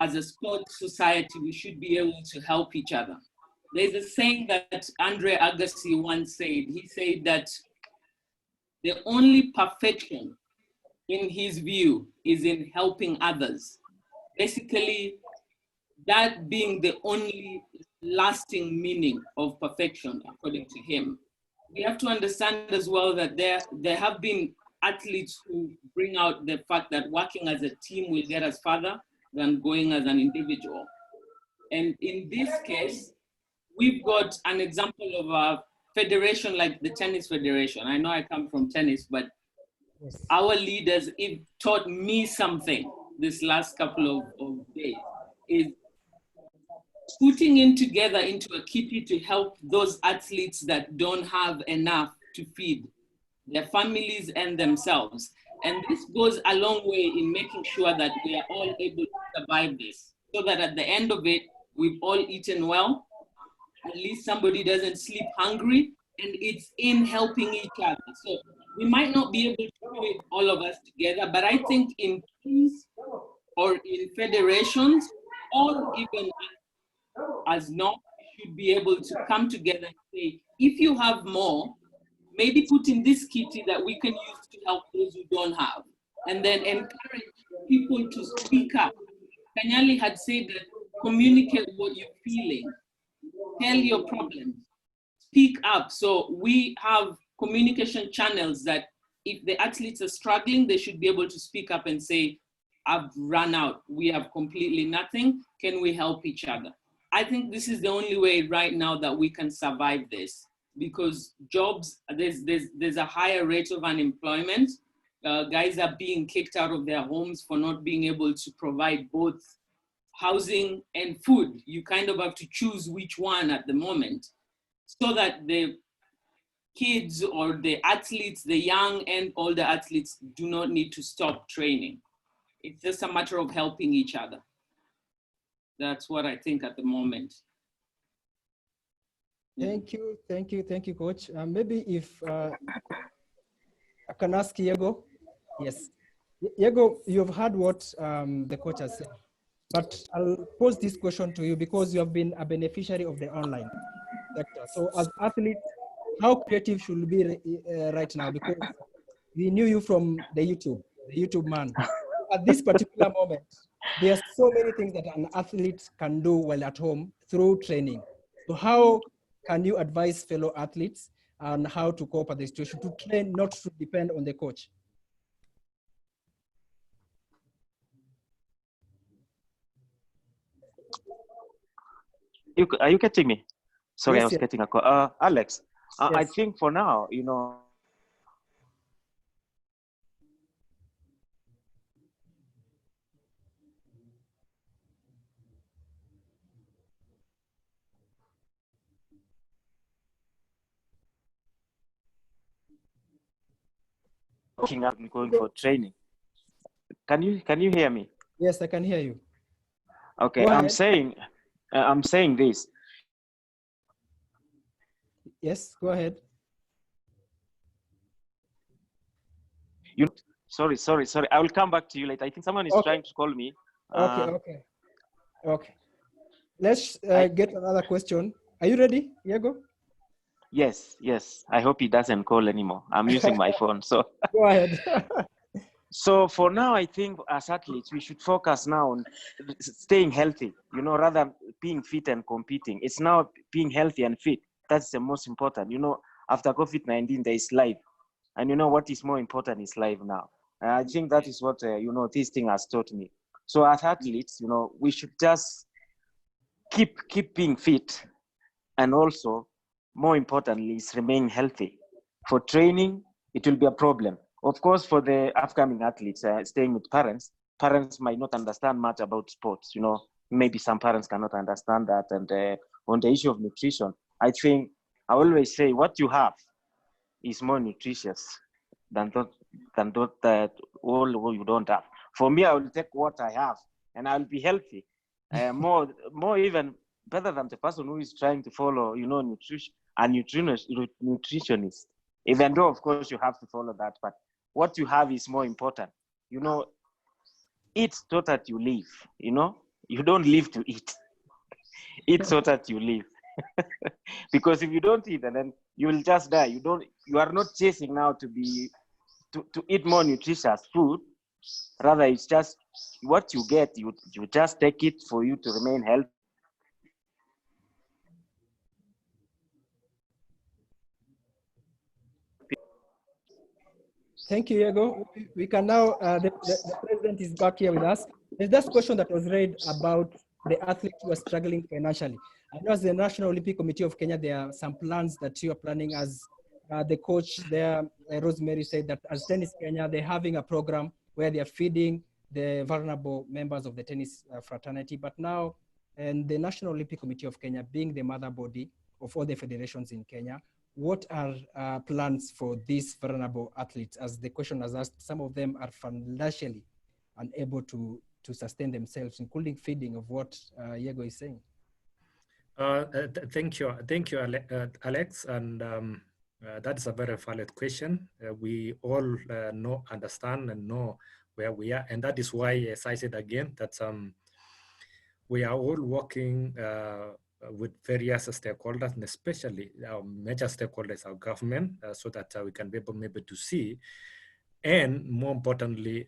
as a sports society, we should be able to help each other. There's a saying that Andre Agassi once said. He said that the only perfection in his view is in helping others. Basically, that being the only lasting meaning of perfection, according to him. We have to understand as well that there have been athletes who bring out the fact that working as a team will get us further than going as an individual. And in this case, we've got an example of a federation like the Tennis Federation. I know I come from tennis, but our leaders taught me something this last couple of days, is putting in together into a kitty to help those athletes that don't have enough to feed their families and themselves. And this goes a long way in making sure that we are all able to survive this, so that at the end of it, we've all eaten well, at least somebody doesn't sleep hungry, and it's in helping each other. So we might not be able to do it all of us together, but I think in teams or in federations, or even as not, we should be able to come together and say, if you have more, maybe put in this kitty that we can use to help those who don't have. And then encourage people to speak up. Kanyali had said that communicate what you're feeling, tell your problems, speak up. So we have communication channels that if the athletes are struggling, they should be able to speak up and say, I've run out, we have completely nothing, can we help each other? I think this is the only way right now that we can survive this, because jobs, there's a higher rate of unemployment. Guys are being kicked out of their homes for not being able to provide both housing and food. You kind of have to choose which one at the moment, so that the kids or the athletes, the young and older athletes, do not need to stop training. It's just a matter of helping each other. That's what I think at the moment. Thank you, Coach. Maybe if I can ask Diego. Yes, Diego, you've heard what the coach has said, but I'll pose this question to you because you have been a beneficiary of the online sector. So as athletes, how creative should we be right now? Because we knew you from the YouTube man. at this particular moment, there are so many things that an athlete can do while at home through training. So how can you advise fellow athletes on how to cope with the situation, to train, not to depend on the coach? Are you getting me? Sorry, Yes, I was yes. getting a call. Alex, I Yes. think for now, looking up and going for training. Can you hear me? Yes, I can hear you. Okay, Go I'm ahead. saying this. Yes, go ahead. Sorry. I will come back to you later. I think someone is Okay. trying to call me. Okay. Let's get another question. Are you ready, Diego? Yes. I hope he doesn't call anymore. I'm using my phone, so. Go ahead. So for now, I think as athletes, we should focus now on staying healthy, rather than being fit and competing. It's now being healthy and fit. That's the most important. After COVID-19, there is life. And what is more important is life now. And I think that is what, this thing has taught me. So as athletes, we should just keep being fit. And also, more importantly, is remain healthy. For training, it will be a problem. Of course, for the upcoming athletes, staying with parents might not understand much about sports. Maybe some parents cannot understand that. And on the issue of nutrition, I think I always say what you have is more nutritious than all you don't have. For me, I will take what I have, and I'll be healthy. More even better than the person who is trying to follow, nutrition and nutritionist. Even though, of course, you have to follow that, but what you have is more important. Eat so that you live. You don't live to eat. Eat so that you live. Because if you don't eat, then you will just die. You are not chasing now to eat more nutritious food. Rather, it's just what you get. You just take it for you to remain healthy. Thank you, Diego. We can now, the president is back here with us. There's this question that was raised about the athletes who are struggling financially. I know as the National Olympic Committee of Kenya, there are some plans that you are planning as the coach there, Rosemary said that as Tennis Kenya, they're having a program where they are feeding the vulnerable members of the tennis fraternity. But now, and the National Olympic Committee of Kenya being the mother body of all the federations in Kenya, what are plans for these vulnerable athletes? As the question has asked, some of them are financially unable to sustain themselves, including feeding of what Diego is saying. Thank you, Alex. And that is a very valid question. We all understand and know where we are. And that is why, as I said again, that we are all working with various stakeholders, and especially our major stakeholders, our government, so that we can be able to see, and more importantly,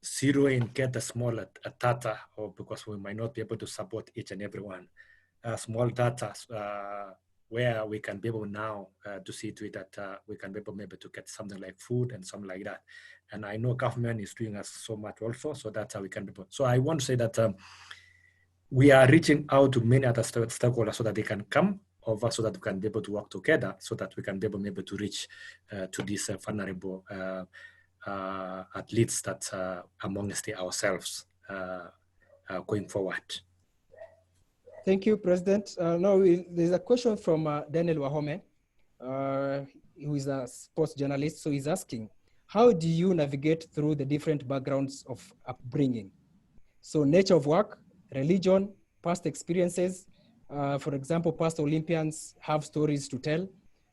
zero in get a small data, or because we might not be able to support each and every one. Small data where we can be able now to see to it that we can be able maybe to get something like food and something like that. And I know government is doing us so much also, so that's how we can be able. So I want to say that we are reaching out to many other stakeholders so that they can come over, so that we can be able to work together, so that we can be able to reach to these vulnerable athletes that amongst ourselves going forward. Thank you, President. Now there's a question from Daniel Wahome, who is a sports journalist. So he's asking, how do you navigate through the different backgrounds of upbringing? So nature of work, religion, past experiences. For example, past Olympians have stories to tell,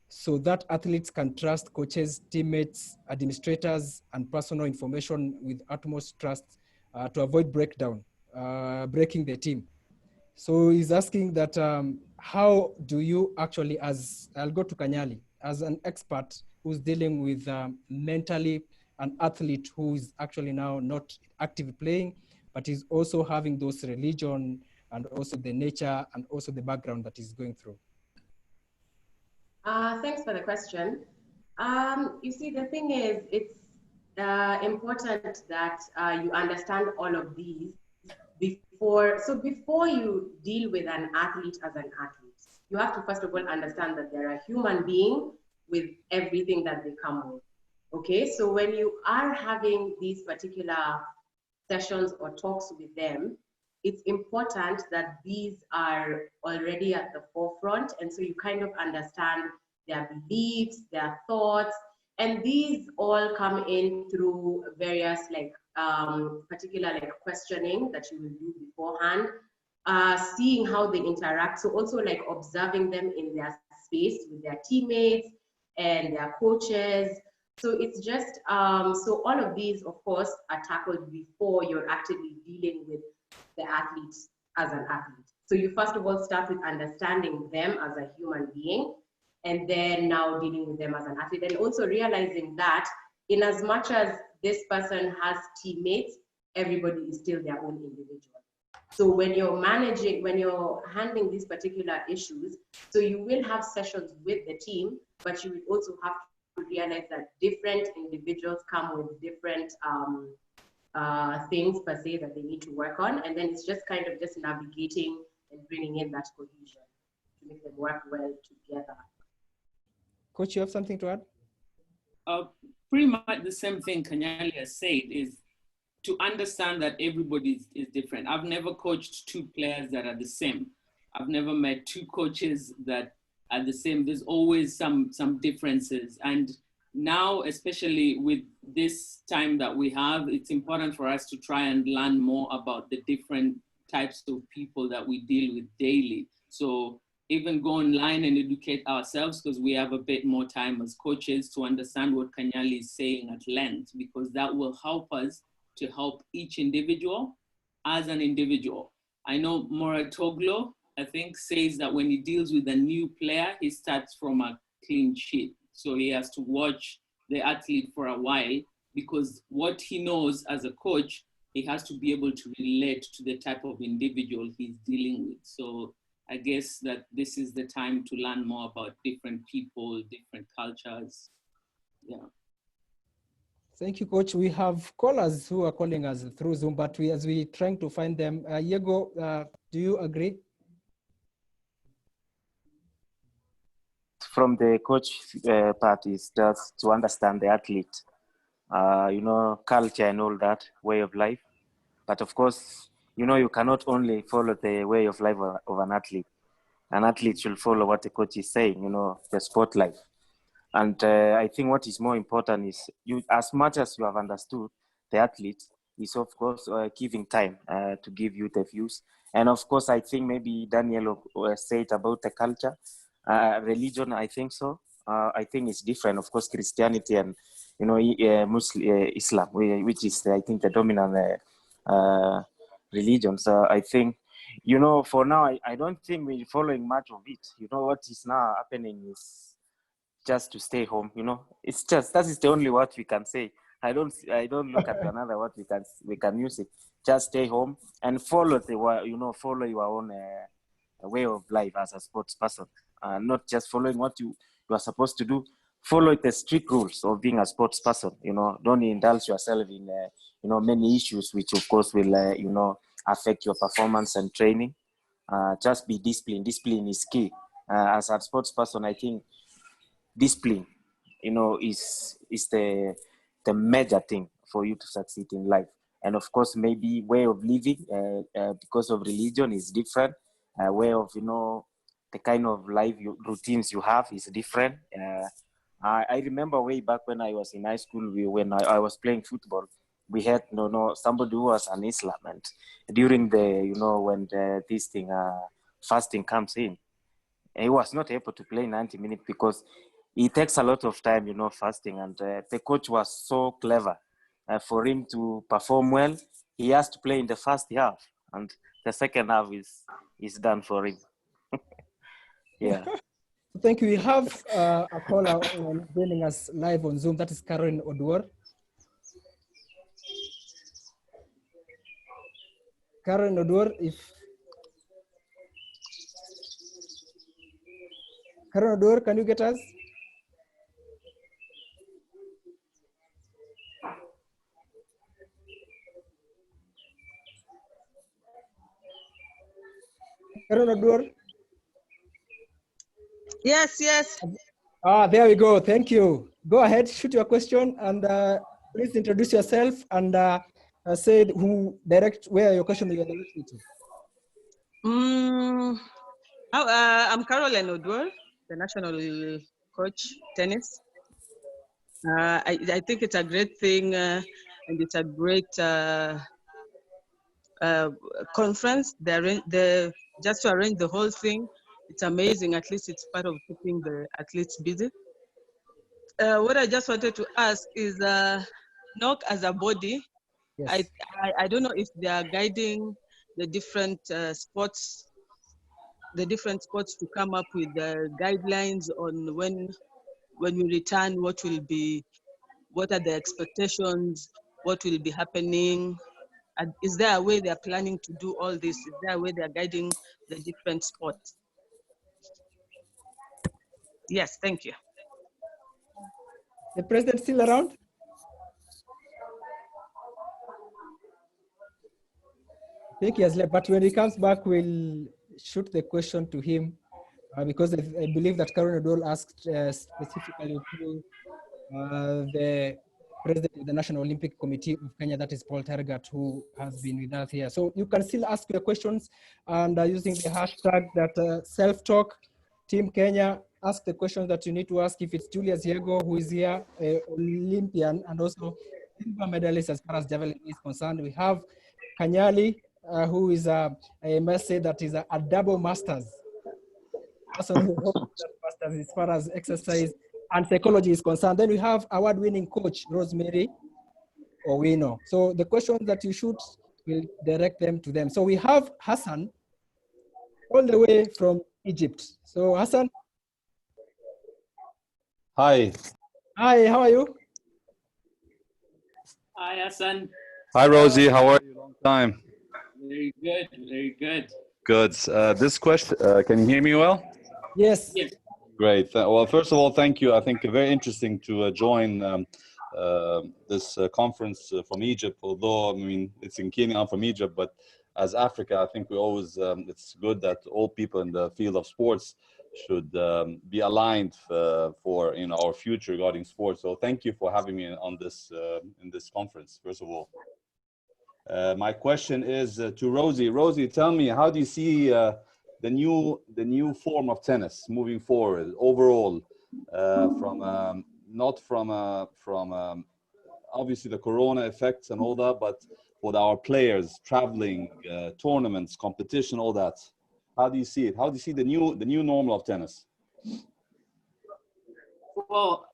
so that athletes can trust coaches, teammates, administrators, and personal information with utmost trust to avoid breaking the team. So he's asking that how do you actually, I'll go to Kanyali, as an expert who's dealing with mentally an athlete who is actually now not active playing, but is also having those religion and also the nature and also the background that he's going through? Thanks for the question. You see, the thing is, it's important that you understand all of these before you deal with an athlete as an athlete. You have to first of all understand that they're a human being with everything that they come with. Okay, so when you are having these particular sessions or talks with them, it's important that these are already at the forefront. And so you kind of understand their beliefs, their thoughts, and these all come in through various particular questioning that you will do beforehand, seeing how they interact. So also like observing them in their space with their teammates and their coaches. So it's just, so all of these, of course, are tackled before you're actively dealing with the athlete as an athlete. So you first of all start with understanding them as a human being, and then now dealing with them as an athlete, and also realizing that in as much as this person has teammates, everybody is still their own individual. So when you're handling these particular issues, so you will have sessions with the team, but you will also have to realize that different individuals come with different things per se that they need to work on. And then it's just kind of just navigating and bringing in that cohesion to make them work well together. Coach, you have something to add? Pretty much the same thing Kanyali has said, is to understand that everybody is different. I've never coached two players that are the same. I've never met two coaches that are the same. There's always some differences. And now, especially with this time that we have, it's important for us to try and learn more about the different types of people that we deal with daily. So even go online and educate ourselves, because we have a bit more time as coaches to understand what Kanyali is saying at length, because that will help us to help each individual as an individual. I know Moratoglu, I think, says that when he deals with a new player, he starts from a clean sheet. So he has to watch the athlete for a while, because what he knows as a coach, he has to be able to relate to the type of individual he's dealing with. So I guess that this is the time to learn more about different people, different cultures. Yeah. Thank you, Coach. We have callers who are calling us through Zoom, but as we're trying to find them, Diego, do you agree? From the coach part is just to understand the athlete, culture and all that, way of life. But of course, you cannot only follow the way of life of an athlete. An athlete should follow what the coach is saying, the sport life. And I think what is more important is as much as you have understood the athlete, is of course giving time to give you the views. And of course, I think maybe Daniel said about the culture, religion. I think so. I think it's different. Of course, Christianity and Muslim Islam, which is I think the dominant religion. So I think for now, I don't think we're following much of it. What is now happening is just to stay home. It's just that is the only word we can say. I don't look at another word we can use it. Just stay home and follow follow your own way of life as a sports person, not just following what you are supposed to do. Follow the strict rules of being a sports person. Don't indulge yourself in many issues which of course will affect your performance and training. Just be disciplined. Discipline is key. As a sports person, I think discipline, is the major thing for you to succeed in life. And of course, maybe way of living, because of religion, is different. Way of the kind of life routines you have is different. I remember way back when I was in high school, when I was playing football, we had somebody who was an Islam, and during the when this thing fasting comes in, he was not able to play 90 minutes because it takes a lot of time, fasting. And the coach was so clever. For him to perform well, he has to play in the first half, and the second half is done for him. Yeah. Thank you. We have a caller joining us live on Zoom. That is Karen Odwar. Karen Odor, Karen Odor, can you get us? Karen Odor? Yes, yes. Ah, there we go. Thank you. Go ahead, shoot your question, and please introduce yourself and say where your question is directed to. I'm Caroline Odwar, the national coach tennis. I think it's a great thing, and it's a great conference. Just to arrange the whole thing, it's amazing. At least it's part of keeping the athletes busy. What I just wanted to ask is, NOC as a body, Yes. I don't know if they are guiding the different sports to come up with guidelines on when we return, what are the expectations, what will be happening. And is there a way they are planning to do all this? Is there a way they are guiding the different sports? Yes, thank you. The president still around? I think he has left, but when he comes back, we'll shoot the question to him because I believe that Karen Odol asked specifically to the president of the National Olympic Committee of Kenya, that is Paul Tergat, who has been with us here. So you can still ask your questions and using the hashtag that self-talk, Team Kenya, ask the questions that you need to ask. If it's Julius Diego, who is here, Olympian, and also silver medalist as far as javelin is concerned. We have Kanyali, who is I must say that is a double masters. Person who holds that masters as far as exercise and psychology is concerned. Then we have award-winning coach, Rosemary Owino. So the questions that you shoot, will direct them to them. So we have Hassan all the way from Egypt. So Hassan. Hi. Hi, how are you? Hi, Hassan. Hi, Rosie. How are you? Long time. Very good, very good. Good. This question, can you hear me well? Yes. Yes. Great. Well, first of all, thank you. I think very interesting to join this conference from Egypt, although, I mean, it's in Kenya, I'm from Egypt, but as Africa, I think we always, it's good that all people in the field of sports should be aligned for our future regarding sports. So thank you for having me on this in this conference, first of all. My question is to Rosie. Rosie, tell me, how do you see the new form of tennis moving forward overall, not from obviously the corona effects and all that, but for our players traveling, tournaments, competition, all that? How do you see it? How do you see the new normal of tennis? Well,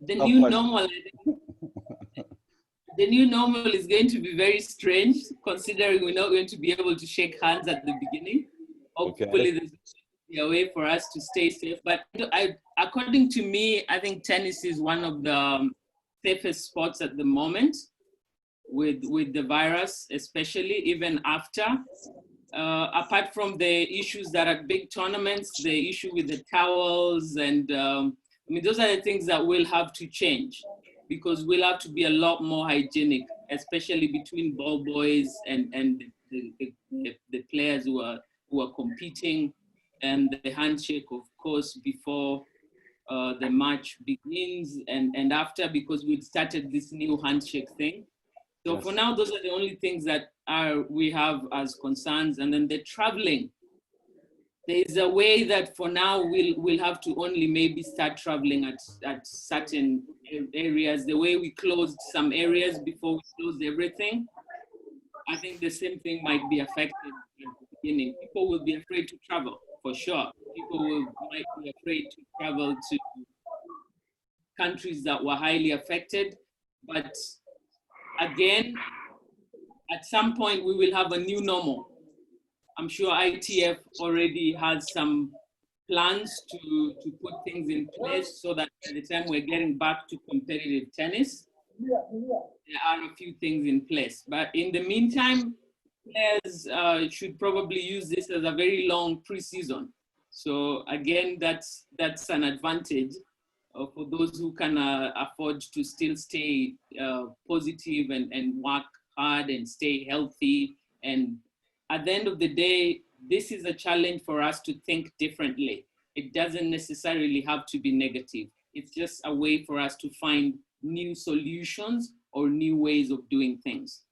the new normal is going to be very strange, considering we're not going to be able to shake hands at the beginning. Hopefully, there's a way for us to stay safe. But according to me, I think tennis is one of the safest sports at the moment with the virus, especially even after. Apart from the issues that are big tournaments, the issue with the towels and I mean, those are the things that will have to change, because we'll have to be a lot more hygienic, especially between ball boys and the players who are competing, and the handshake, of course, before the match begins and after, because we've started this new handshake thing. So yes. For now, those are the only things that we have as concerns. And then the traveling. There is a way that for now we'll have to only maybe start traveling at certain areas. The way we closed some areas before we closed everything, I think the same thing might be affected at the beginning. People will be afraid to travel, for sure. People might be afraid to travel to countries that were highly affected. But again, at some point we will have a new normal. I'm sure ITF already has some plans to put things in place so that by the time we're getting back to competitive tennis, there are a few things in place. But in the meantime, players should probably use this as a very long pre-season. So again, that's an advantage for those who can afford to still stay positive and work hard and stay healthy. And at the end of the day, this is a challenge for us to think differently. It doesn't necessarily have to be negative. It's just a way for us to find new solutions or new ways of doing things.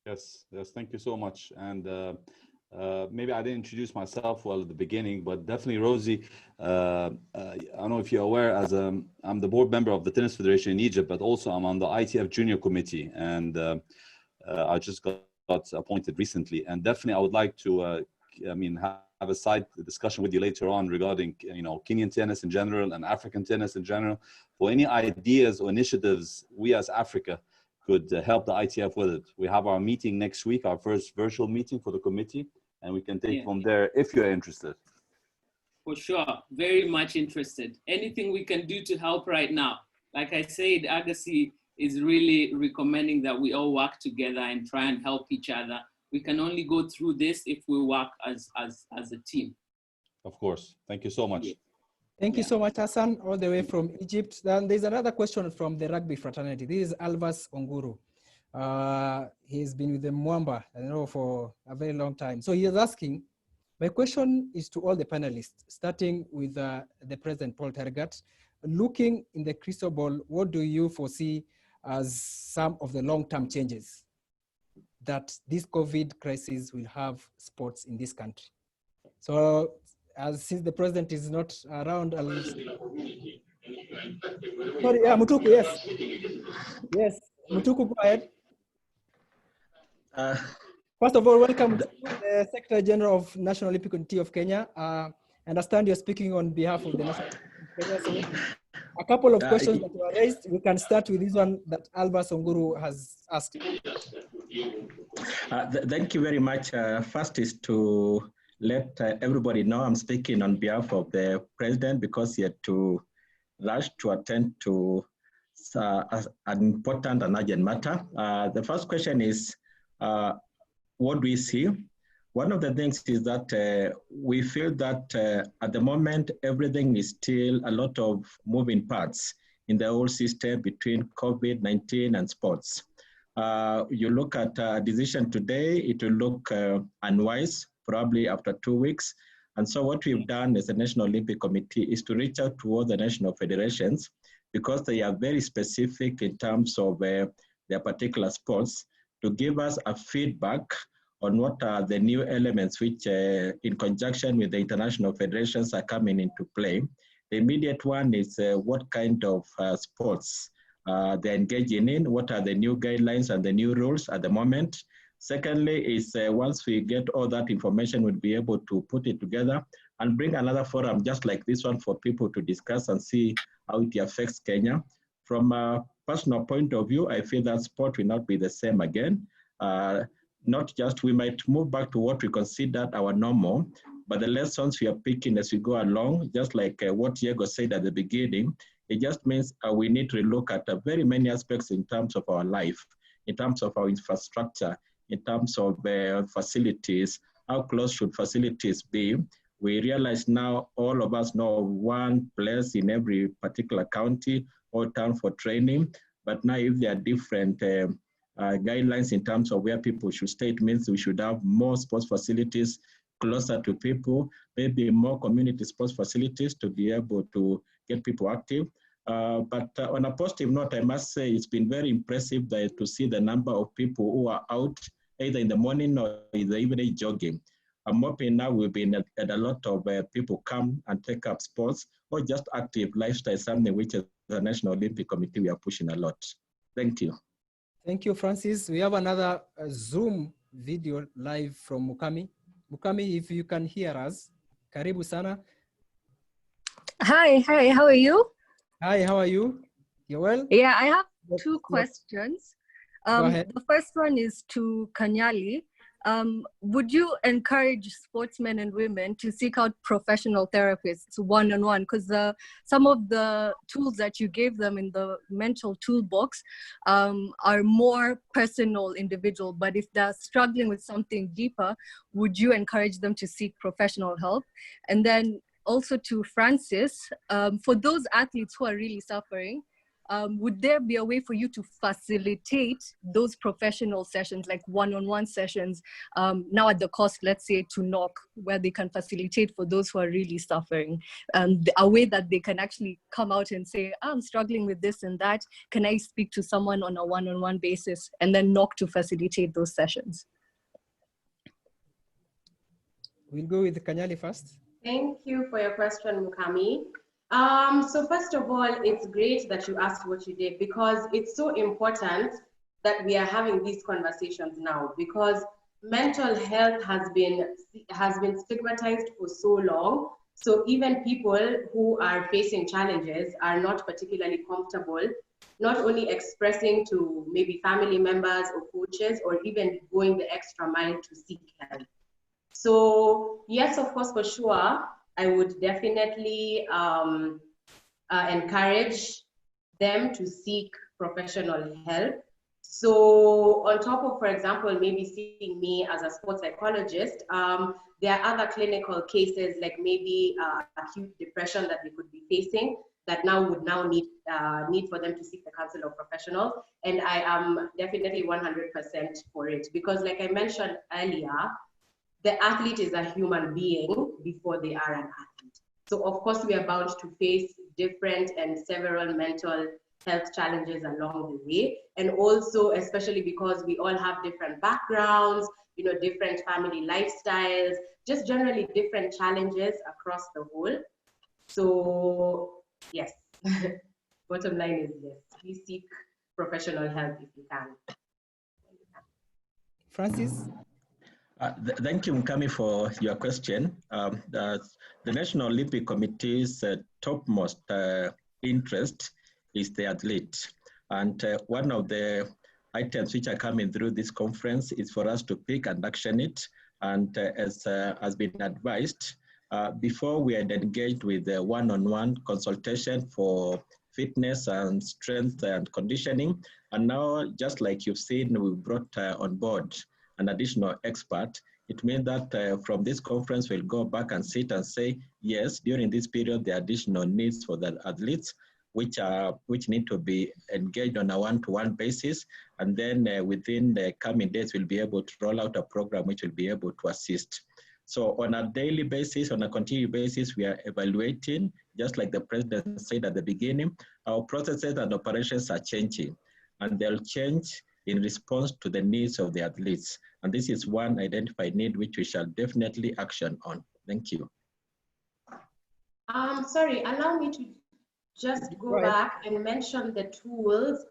Yes, thank you so much. And maybe I didn't introduce myself well at the beginning, but definitely Rosie, I don't know if you're aware, I'm the board member of the Tennis Federation in Egypt, but also I'm on the ITF Junior Committee, and I just got appointed recently. And definitely I would like to, have a side discussion with you later on regarding, Kenyan tennis in general and African tennis in general, for any ideas or initiatives we as Africa could help the ITF with it. We have our meeting next week, our first virtual meeting for the committee, and we can take from there if you're interested. For sure, very much interested. Anything we can do to help right now. Like I said, Agassi is really recommending that we all work together and try and help each other. We can only go through this if we work as a team. Of course. Thank you so much. Thank you so much, Hassan, all the way from Egypt. Then there's another question from the rugby fraternity. This is Alvas Onguru. He's been with the Mwamba, for a very long time. So he is asking, my question is to all the panelists, starting with the President, Paul Tergat. Looking in the crystal ball, what do you foresee as some of the long-term changes that this COVID crisis will have sports in this country? So, since the president is not around, sorry, Mutuku, yes. Yes, Mutuku, go ahead. First of all, welcome to the Secretary General of National Olympic Committee of Kenya. I understand you're speaking on behalf of the National Olympic Committee. So a couple of questions that were raised. We can start with this one that Alba Songuru has asked. Thank you very much. First is to let everybody know I'm speaking on behalf of the president because he had to rush to attend to an important and urgent matter. The first question is, what do we see? One of the things is that we feel that at the moment, everything is still a lot of moving parts in the whole system between COVID-19 and sports. You look at a decision today, it will look unwise, probably after 2 weeks. And so what we've done as the National Olympic Committee is to reach out to all the national federations because they are very specific in terms of their particular sports to give us a feedback on what are the new elements which in conjunction with the international federations are coming into play. The immediate one is what kind of sports they're engaging in, what are the new guidelines and the new rules at the moment. Secondly is once we get all that information, we'll be able to put it together and bring another forum just like this one for people to discuss and see how it affects Kenya. From a personal point of view, I feel that sport will not be the same again. Not just, we might move back to what we considered our normal, but the lessons we are picking as we go along, just like what Diego said at the beginning, it just means we need to look at very many aspects in terms of our life, in terms of our infrastructure, in terms of facilities, how close should facilities be. We realize now all of us know one place in every particular county or town for training, but now if there are different guidelines in terms of where people should stay, it means we should have more sports facilities closer to people, maybe more community sports facilities to be able to get people active. But on a positive note, I must say it's been very impressive to see the number of people who are out either in the morning or in the evening jogging. I'm hoping now we've been at a lot of people come and take up sports or just active lifestyle, something which as the National Olympic Committee we are pushing a lot. Thank you. Thank you, Francis. We have another Zoom video live from Mukami. Mukami, if you can hear us, karibu sana. Hi, how are you? Hi, how are you? You well? Yeah, I have two questions. Go ahead. The first one is to Kanyali. would you encourage sportsmen and women to seek out professional therapists one-on-one? Because some of the tools that you gave them in the mental toolbox are more personal, individual. But if they're struggling with something deeper, would you encourage them to seek professional help? And then also to Francis, for those athletes who are really suffering, would there be a way for you to facilitate those professional sessions, like one-on-one sessions, now at the cost, let's say, to NOC, where they can facilitate for those who are really suffering, a way that they can actually come out and say, I'm struggling with this and that, can I speak to someone on a one-on-one basis, and then NOC to facilitate those sessions? We'll go with Kanyali first. Thank you for your question, Mukami. So first of all, it's great that you asked what you did, because it's so important that we are having these conversations now, because mental health has been stigmatized for so long. So even people who are facing challenges are not particularly comfortable, not only expressing to maybe family members or coaches, or even going the extra mile to seek help. So yes, of course, for sure, I would definitely encourage them to seek professional help. So on top of, for example, maybe seeing me as a sports psychologist, there are other clinical cases, like maybe acute depression that they could be facing, that would need for them to seek the counsel of professionals. And I am definitely 100% for it, because like I mentioned earlier, the athlete is a human being before they are an athlete. So of course we are bound to face different and several mental health challenges along the way. And also, especially because we all have different backgrounds, different family lifestyles, just generally different challenges across the whole. So yes, bottom line is yes, please seek professional help if you can. Francis? Thank you, Mukami, for your question. The National Olympic Committee's topmost interest is the athlete. And one of the items which are coming through this conference is for us to pick and action it. And as has been advised, before we had engaged with the one-on-one consultation for fitness and strength and conditioning. And now, just like you've seen, we brought on board an additional expert. It means that from this conference, we'll go back and sit and say, yes, during this period, the additional needs for the athletes, which need to be engaged on a one-to-one basis. And then within the coming days, we'll be able to roll out a program which will be able to assist. So on a daily basis, on a continued basis, we are evaluating, just like the president said at the beginning, our processes and operations are changing, and they'll change in response to the needs of the athletes. And this is one identified need which we shall definitely action on. Thank you. Sorry, allow me to just go back and mention the tools.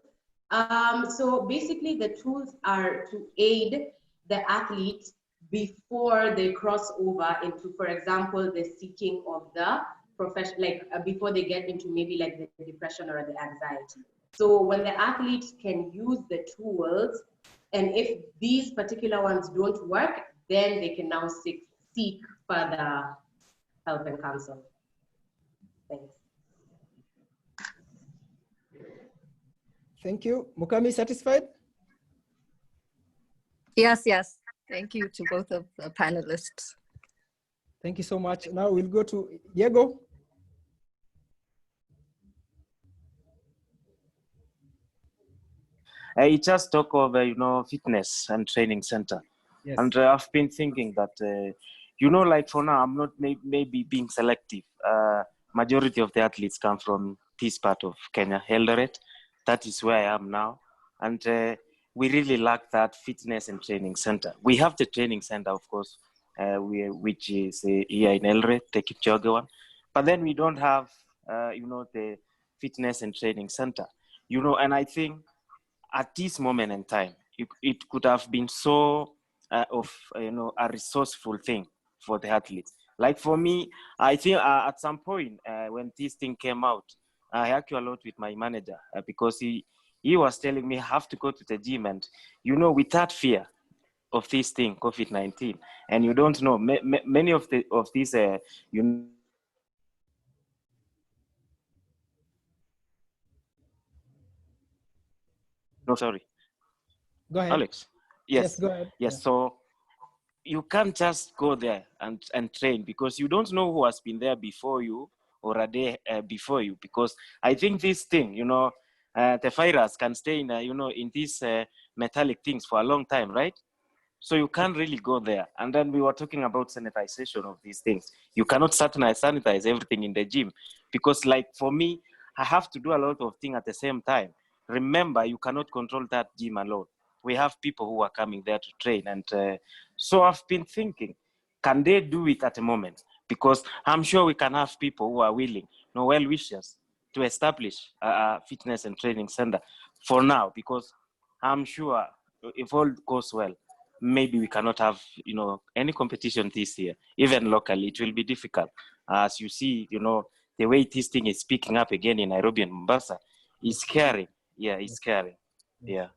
So basically the tools are to aid the athletes before they cross over into, for example, the seeking of the profession, like before they get into maybe like the depression or the anxiety. So when the athletes can use the tools, and if these particular ones don't work, then they can now seek further help and counsel. Thanks. Thank you. Mukami, satisfied? Yes, yes. Thank you to both of the panelists. Thank you so much. Now we'll go to Diego. I just talk of, fitness and training center. Yes. And I've been thinking that, like for now, I'm not maybe being selective. Majority of the athletes come from this part of Kenya, Eldoret. That is where I am now. And we really lack that fitness and training center. We have the training center, of course, which is here in Eldoret, the Kipchoge one. But then we don't have, the fitness and training center. And I think at this moment in time, it could have been so a resourceful thing for the athletes. Like for me, I think at some point when this thing came out, I argued a lot with my manager because he was telling me I have to go to the gym, and with that fear, of this thing, COVID-19, and you don't know many of these you no sorry Go ahead. Alex. Yes, Go ahead. yes. Yeah. So you can't just go there and train because you don't know who has been there before you or a day before you. Because I think this thing, the virus can stay in, in these metallic things for a long time, right? So you can't really go there. And then we were talking about sanitization of these things. You cannot sanitize everything in the gym because, like, for me, I have to do a lot of things at the same time. Remember, you cannot control that gym alone. We have people who are coming there to train. And so I've been thinking, can they do it at a moment? Because I'm sure we can have people who are willing, well-wishers, to establish a fitness and training center for now, because I'm sure if all goes well, maybe we cannot have, any competition this year. Even locally, it will be difficult. As you see, the way this thing is picking up again in Nairobi and Mombasa is scary. Yeah, it's scary. Yeah.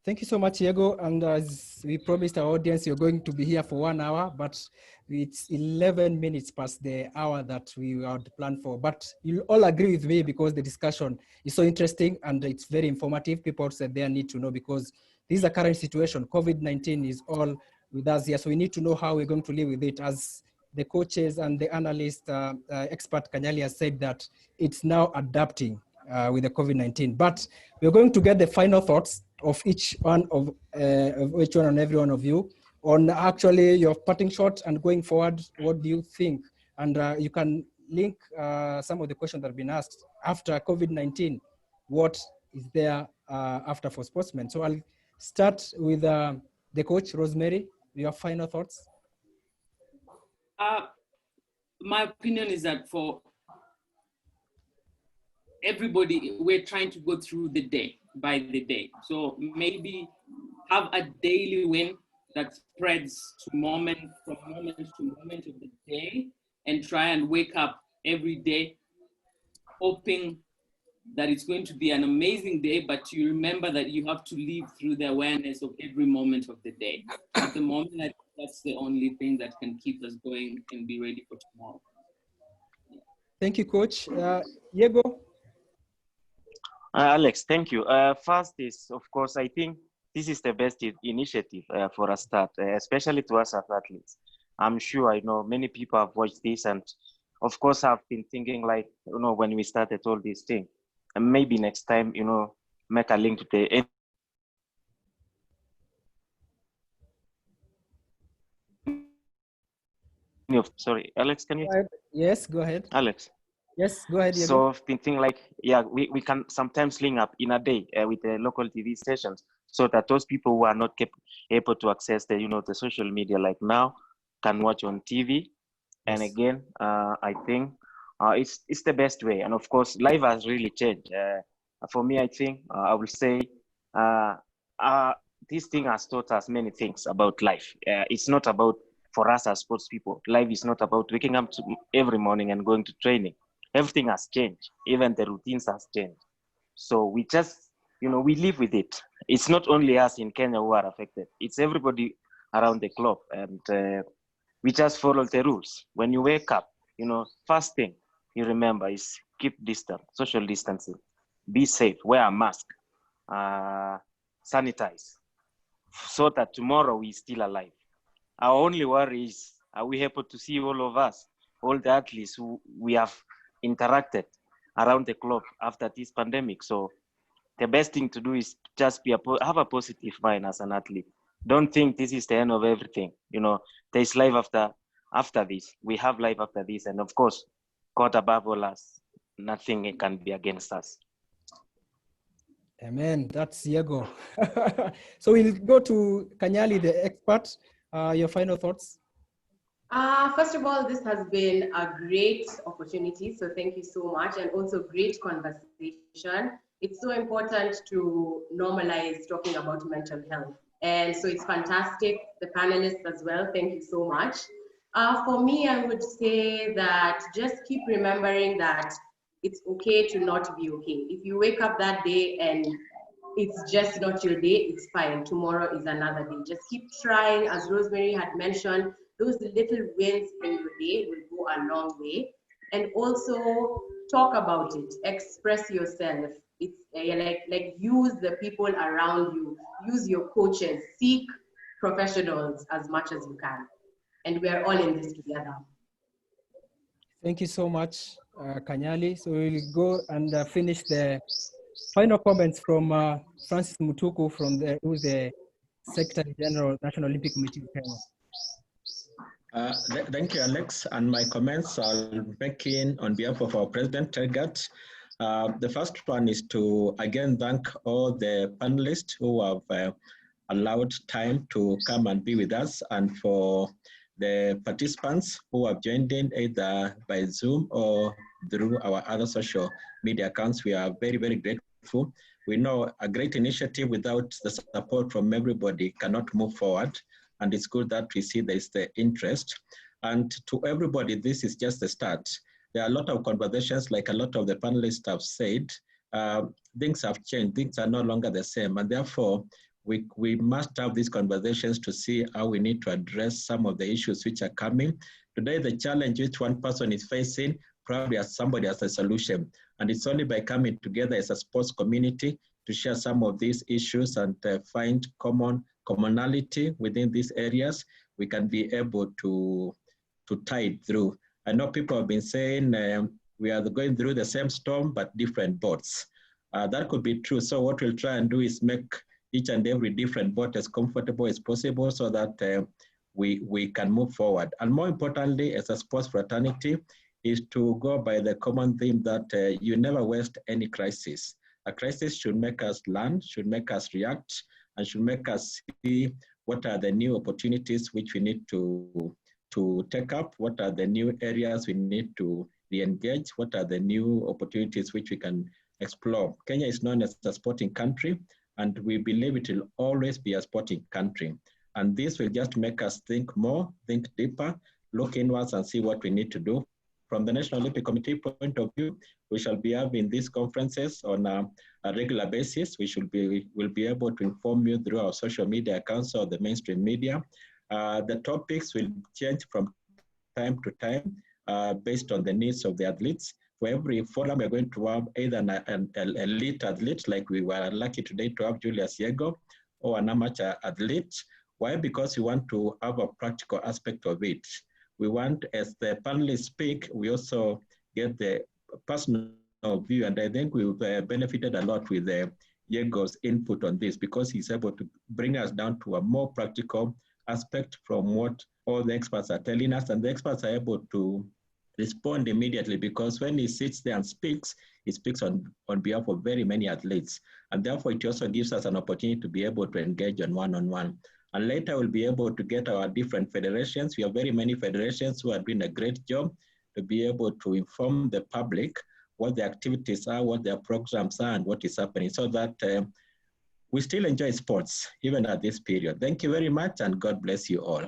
Thank you so much, Diego. And as we promised our audience, you're going to be here for 1 hour, but it's 11 minutes past the hour that we had planned for. But you'll all agree with me because the discussion is so interesting and it's very informative. People said they need to know because this is a current situation. COVID-19 is all with us here. So we need to know how we're going to live with it. As the coaches and the analyst expert Kanyali has said that it's now adapting with the COVID-19. But we're going to get the final thoughts of each one and every one of you on actually your parting shot and going forward. What do you think? And you can link some of the questions that have been asked after COVID-19. What is there after for sportsmen? So I'll start with the coach, Rosemary. Your final thoughts. My opinion is that for everybody, we're trying to go through the day by the day. So maybe have a daily win that spreads from moment to moment of the day, and try and wake up every day hoping that it's going to be an amazing day, but you remember that you have to live through the awareness of every moment of the day. At the moment, that's the only thing that can keep us going and be ready for tomorrow. Thank you, Coach. Diego? Alex, thank you. First is, of course, I think this is the best initiative for a start, especially to us as athletes. I'm sure I know many people have watched this, and of course, I've been thinking like, when we started all these things, and maybe next time, make a link to the sorry, Alex, can you? Yes, go ahead. Alex. Yes, go ahead, Diego. So I've been thinking like, yeah, we can sometimes link up in a day with the local TV stations so that those people who are not able to access the, the social media like now can watch on TV. Yes. And again, I think it's the best way. And of course, life has really changed. For me, I think I will say this thing has taught us many things about life. It's not about, for us as sports people, life is not about waking up every morning and going to training. Everything has changed. Even the routines has changed. So we just, we live with it. It's not only us in Kenya who are affected. It's everybody around the globe. And we just follow the rules. When you wake up, first thing you remember is keep distance, social distancing. Be safe, wear a mask, sanitize, so that tomorrow we're still alive. Our only worry is, are we able to see all of us, all the athletes who we have interacted around the globe after this pandemic? So the best thing to do is just have a positive mind as an athlete. Don't think this is the end of everything. There's life after this. We have life after this. And of course, God above all us, nothing can be against us. Amen. That's Diego. So we'll go to Kanyali, the expert. Your final thoughts? First of all, this has been a great opportunity. So thank you so much. And also great conversation. It's so important to normalize talking about mental health. And so it's fantastic. The panelists as well, thank you so much. For me, I would say that just keep remembering that it's okay to not be okay. If you wake up that day and it's just not your day, it's fine. Tomorrow is another day. Just keep trying. As Rosemary had mentioned, those little wins in your day will go a long way. And also talk about it, express yourself. It's like use the people around you, use your coaches, seek professionals as much as you can. And we are all in this together. Thank you so much, Kanyali. So we'll go and finish the final comments from Francis Mutuku, who's the Secretary General, National Olympic Committee of Kenya. Thank you, Alex. And my comments I'll make in on behalf of our President, Tergat. The first one is to again thank all the panelists who have allowed time to come and be with us, and for the participants who have joined in either by Zoom or through our other social media accounts. We are very, very grateful. We know a great initiative without the support from everybody cannot move forward. And it's good that we see there's the interest. And to everybody, this is just the start. There are a lot of conversations, like a lot of the panelists have said, things have changed, things are no longer the same. And therefore, we must have these conversations to see how we need to address some of the issues which are coming. Today, the challenge which one person is facing, probably as somebody has a solution. And it's only by coming together as a sports community to share some of these issues and find commonality within these areas, we can be able to tide through. I know people have been saying we are going through the same storm, but different boats. That could be true. So what we'll try and do is make each and every different boat as comfortable as possible so that we can move forward. And more importantly, as a sports fraternity, is to go by the common theme that you never waste any crisis. A crisis should make us learn, should make us react, and should make us see what are the new opportunities which we need to take up, what are the new areas we need to re-engage, what are the new opportunities which we can explore. Kenya is known as a sporting country, and we believe it will always be a sporting country. And this will just make us think more, think deeper, look inwards and see what we need to do. From the National Olympic Committee point of view, we shall be having these conferences on a regular basis. We'll be able to inform you through our social media accounts or the mainstream media. The topics will change from time to time based on the needs of the athletes. For every forum, we're going to have either an elite athlete, like we were lucky today to have Julius Yego, or an amateur athlete. Why? Because we want to have a practical aspect of it. We want, as the panelists speak, we also get the personal view, and I think we've benefited a lot with Yego's input on this, because he's able to bring us down to a more practical aspect from what all the experts are telling us, and the experts are able to respond immediately, because when he sits there and speaks, he speaks on behalf of very many athletes, and therefore it also gives us an opportunity to be able to engage on one-on-one. And later we'll be able to get our different federations. We have very many federations who are doing a great job to be able to inform the public what the activities are, what their programs are, and what is happening, so that we still enjoy sports, even at this period. Thank you very much, and God bless you all.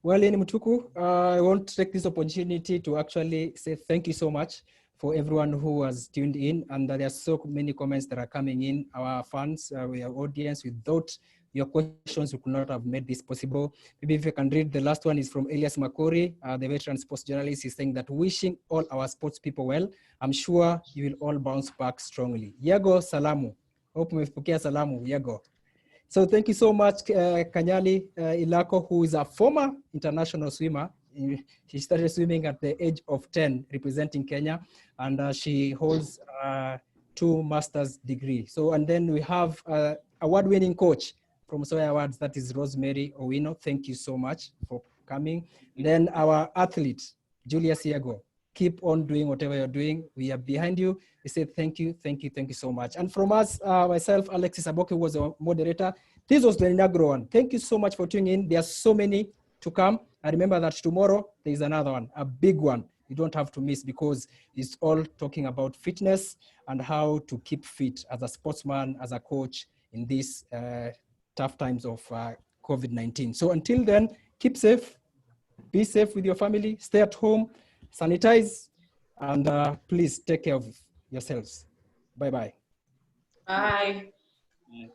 Well, in Mutuku, I want to take this opportunity to actually say thank you so much for everyone who has tuned in. And there are so many comments that are coming in. Our fans, our audience, without your questions, we could not have made this possible. Maybe if you can read, the last one is from Elias Makori, the veteran sports journalist. He's saying that wishing all our sports people well. I'm sure you will all bounce back strongly. Yago Salamu. Hope umepokea salamu, Yago. So thank you so much, Kanyali Ilako, who is a former international swimmer. She started swimming at the age of 10, representing Kenya, and she holds 2 master's degrees. So, and then we have award-winning coach from Soya Awards, that is Rosemary Owino. Thank you so much for coming. Then our athlete, Julius Yego. Keep on doing whatever you're doing. We are behind you. We say thank you, thank you, thank you so much. And from us, myself, Alexis Aboke was a moderator. This was the inaugural one. Thank you so much for tuning in. There are so many to come. And remember that tomorrow, there is another one, a big one. You don't have to miss, because it's all talking about fitness and how to keep fit as a sportsman, as a coach in these tough times of COVID-19. So until then, keep safe, be safe with your family, stay at home, sanitize, and please take care of yourselves. Bye-bye. Bye. Bye.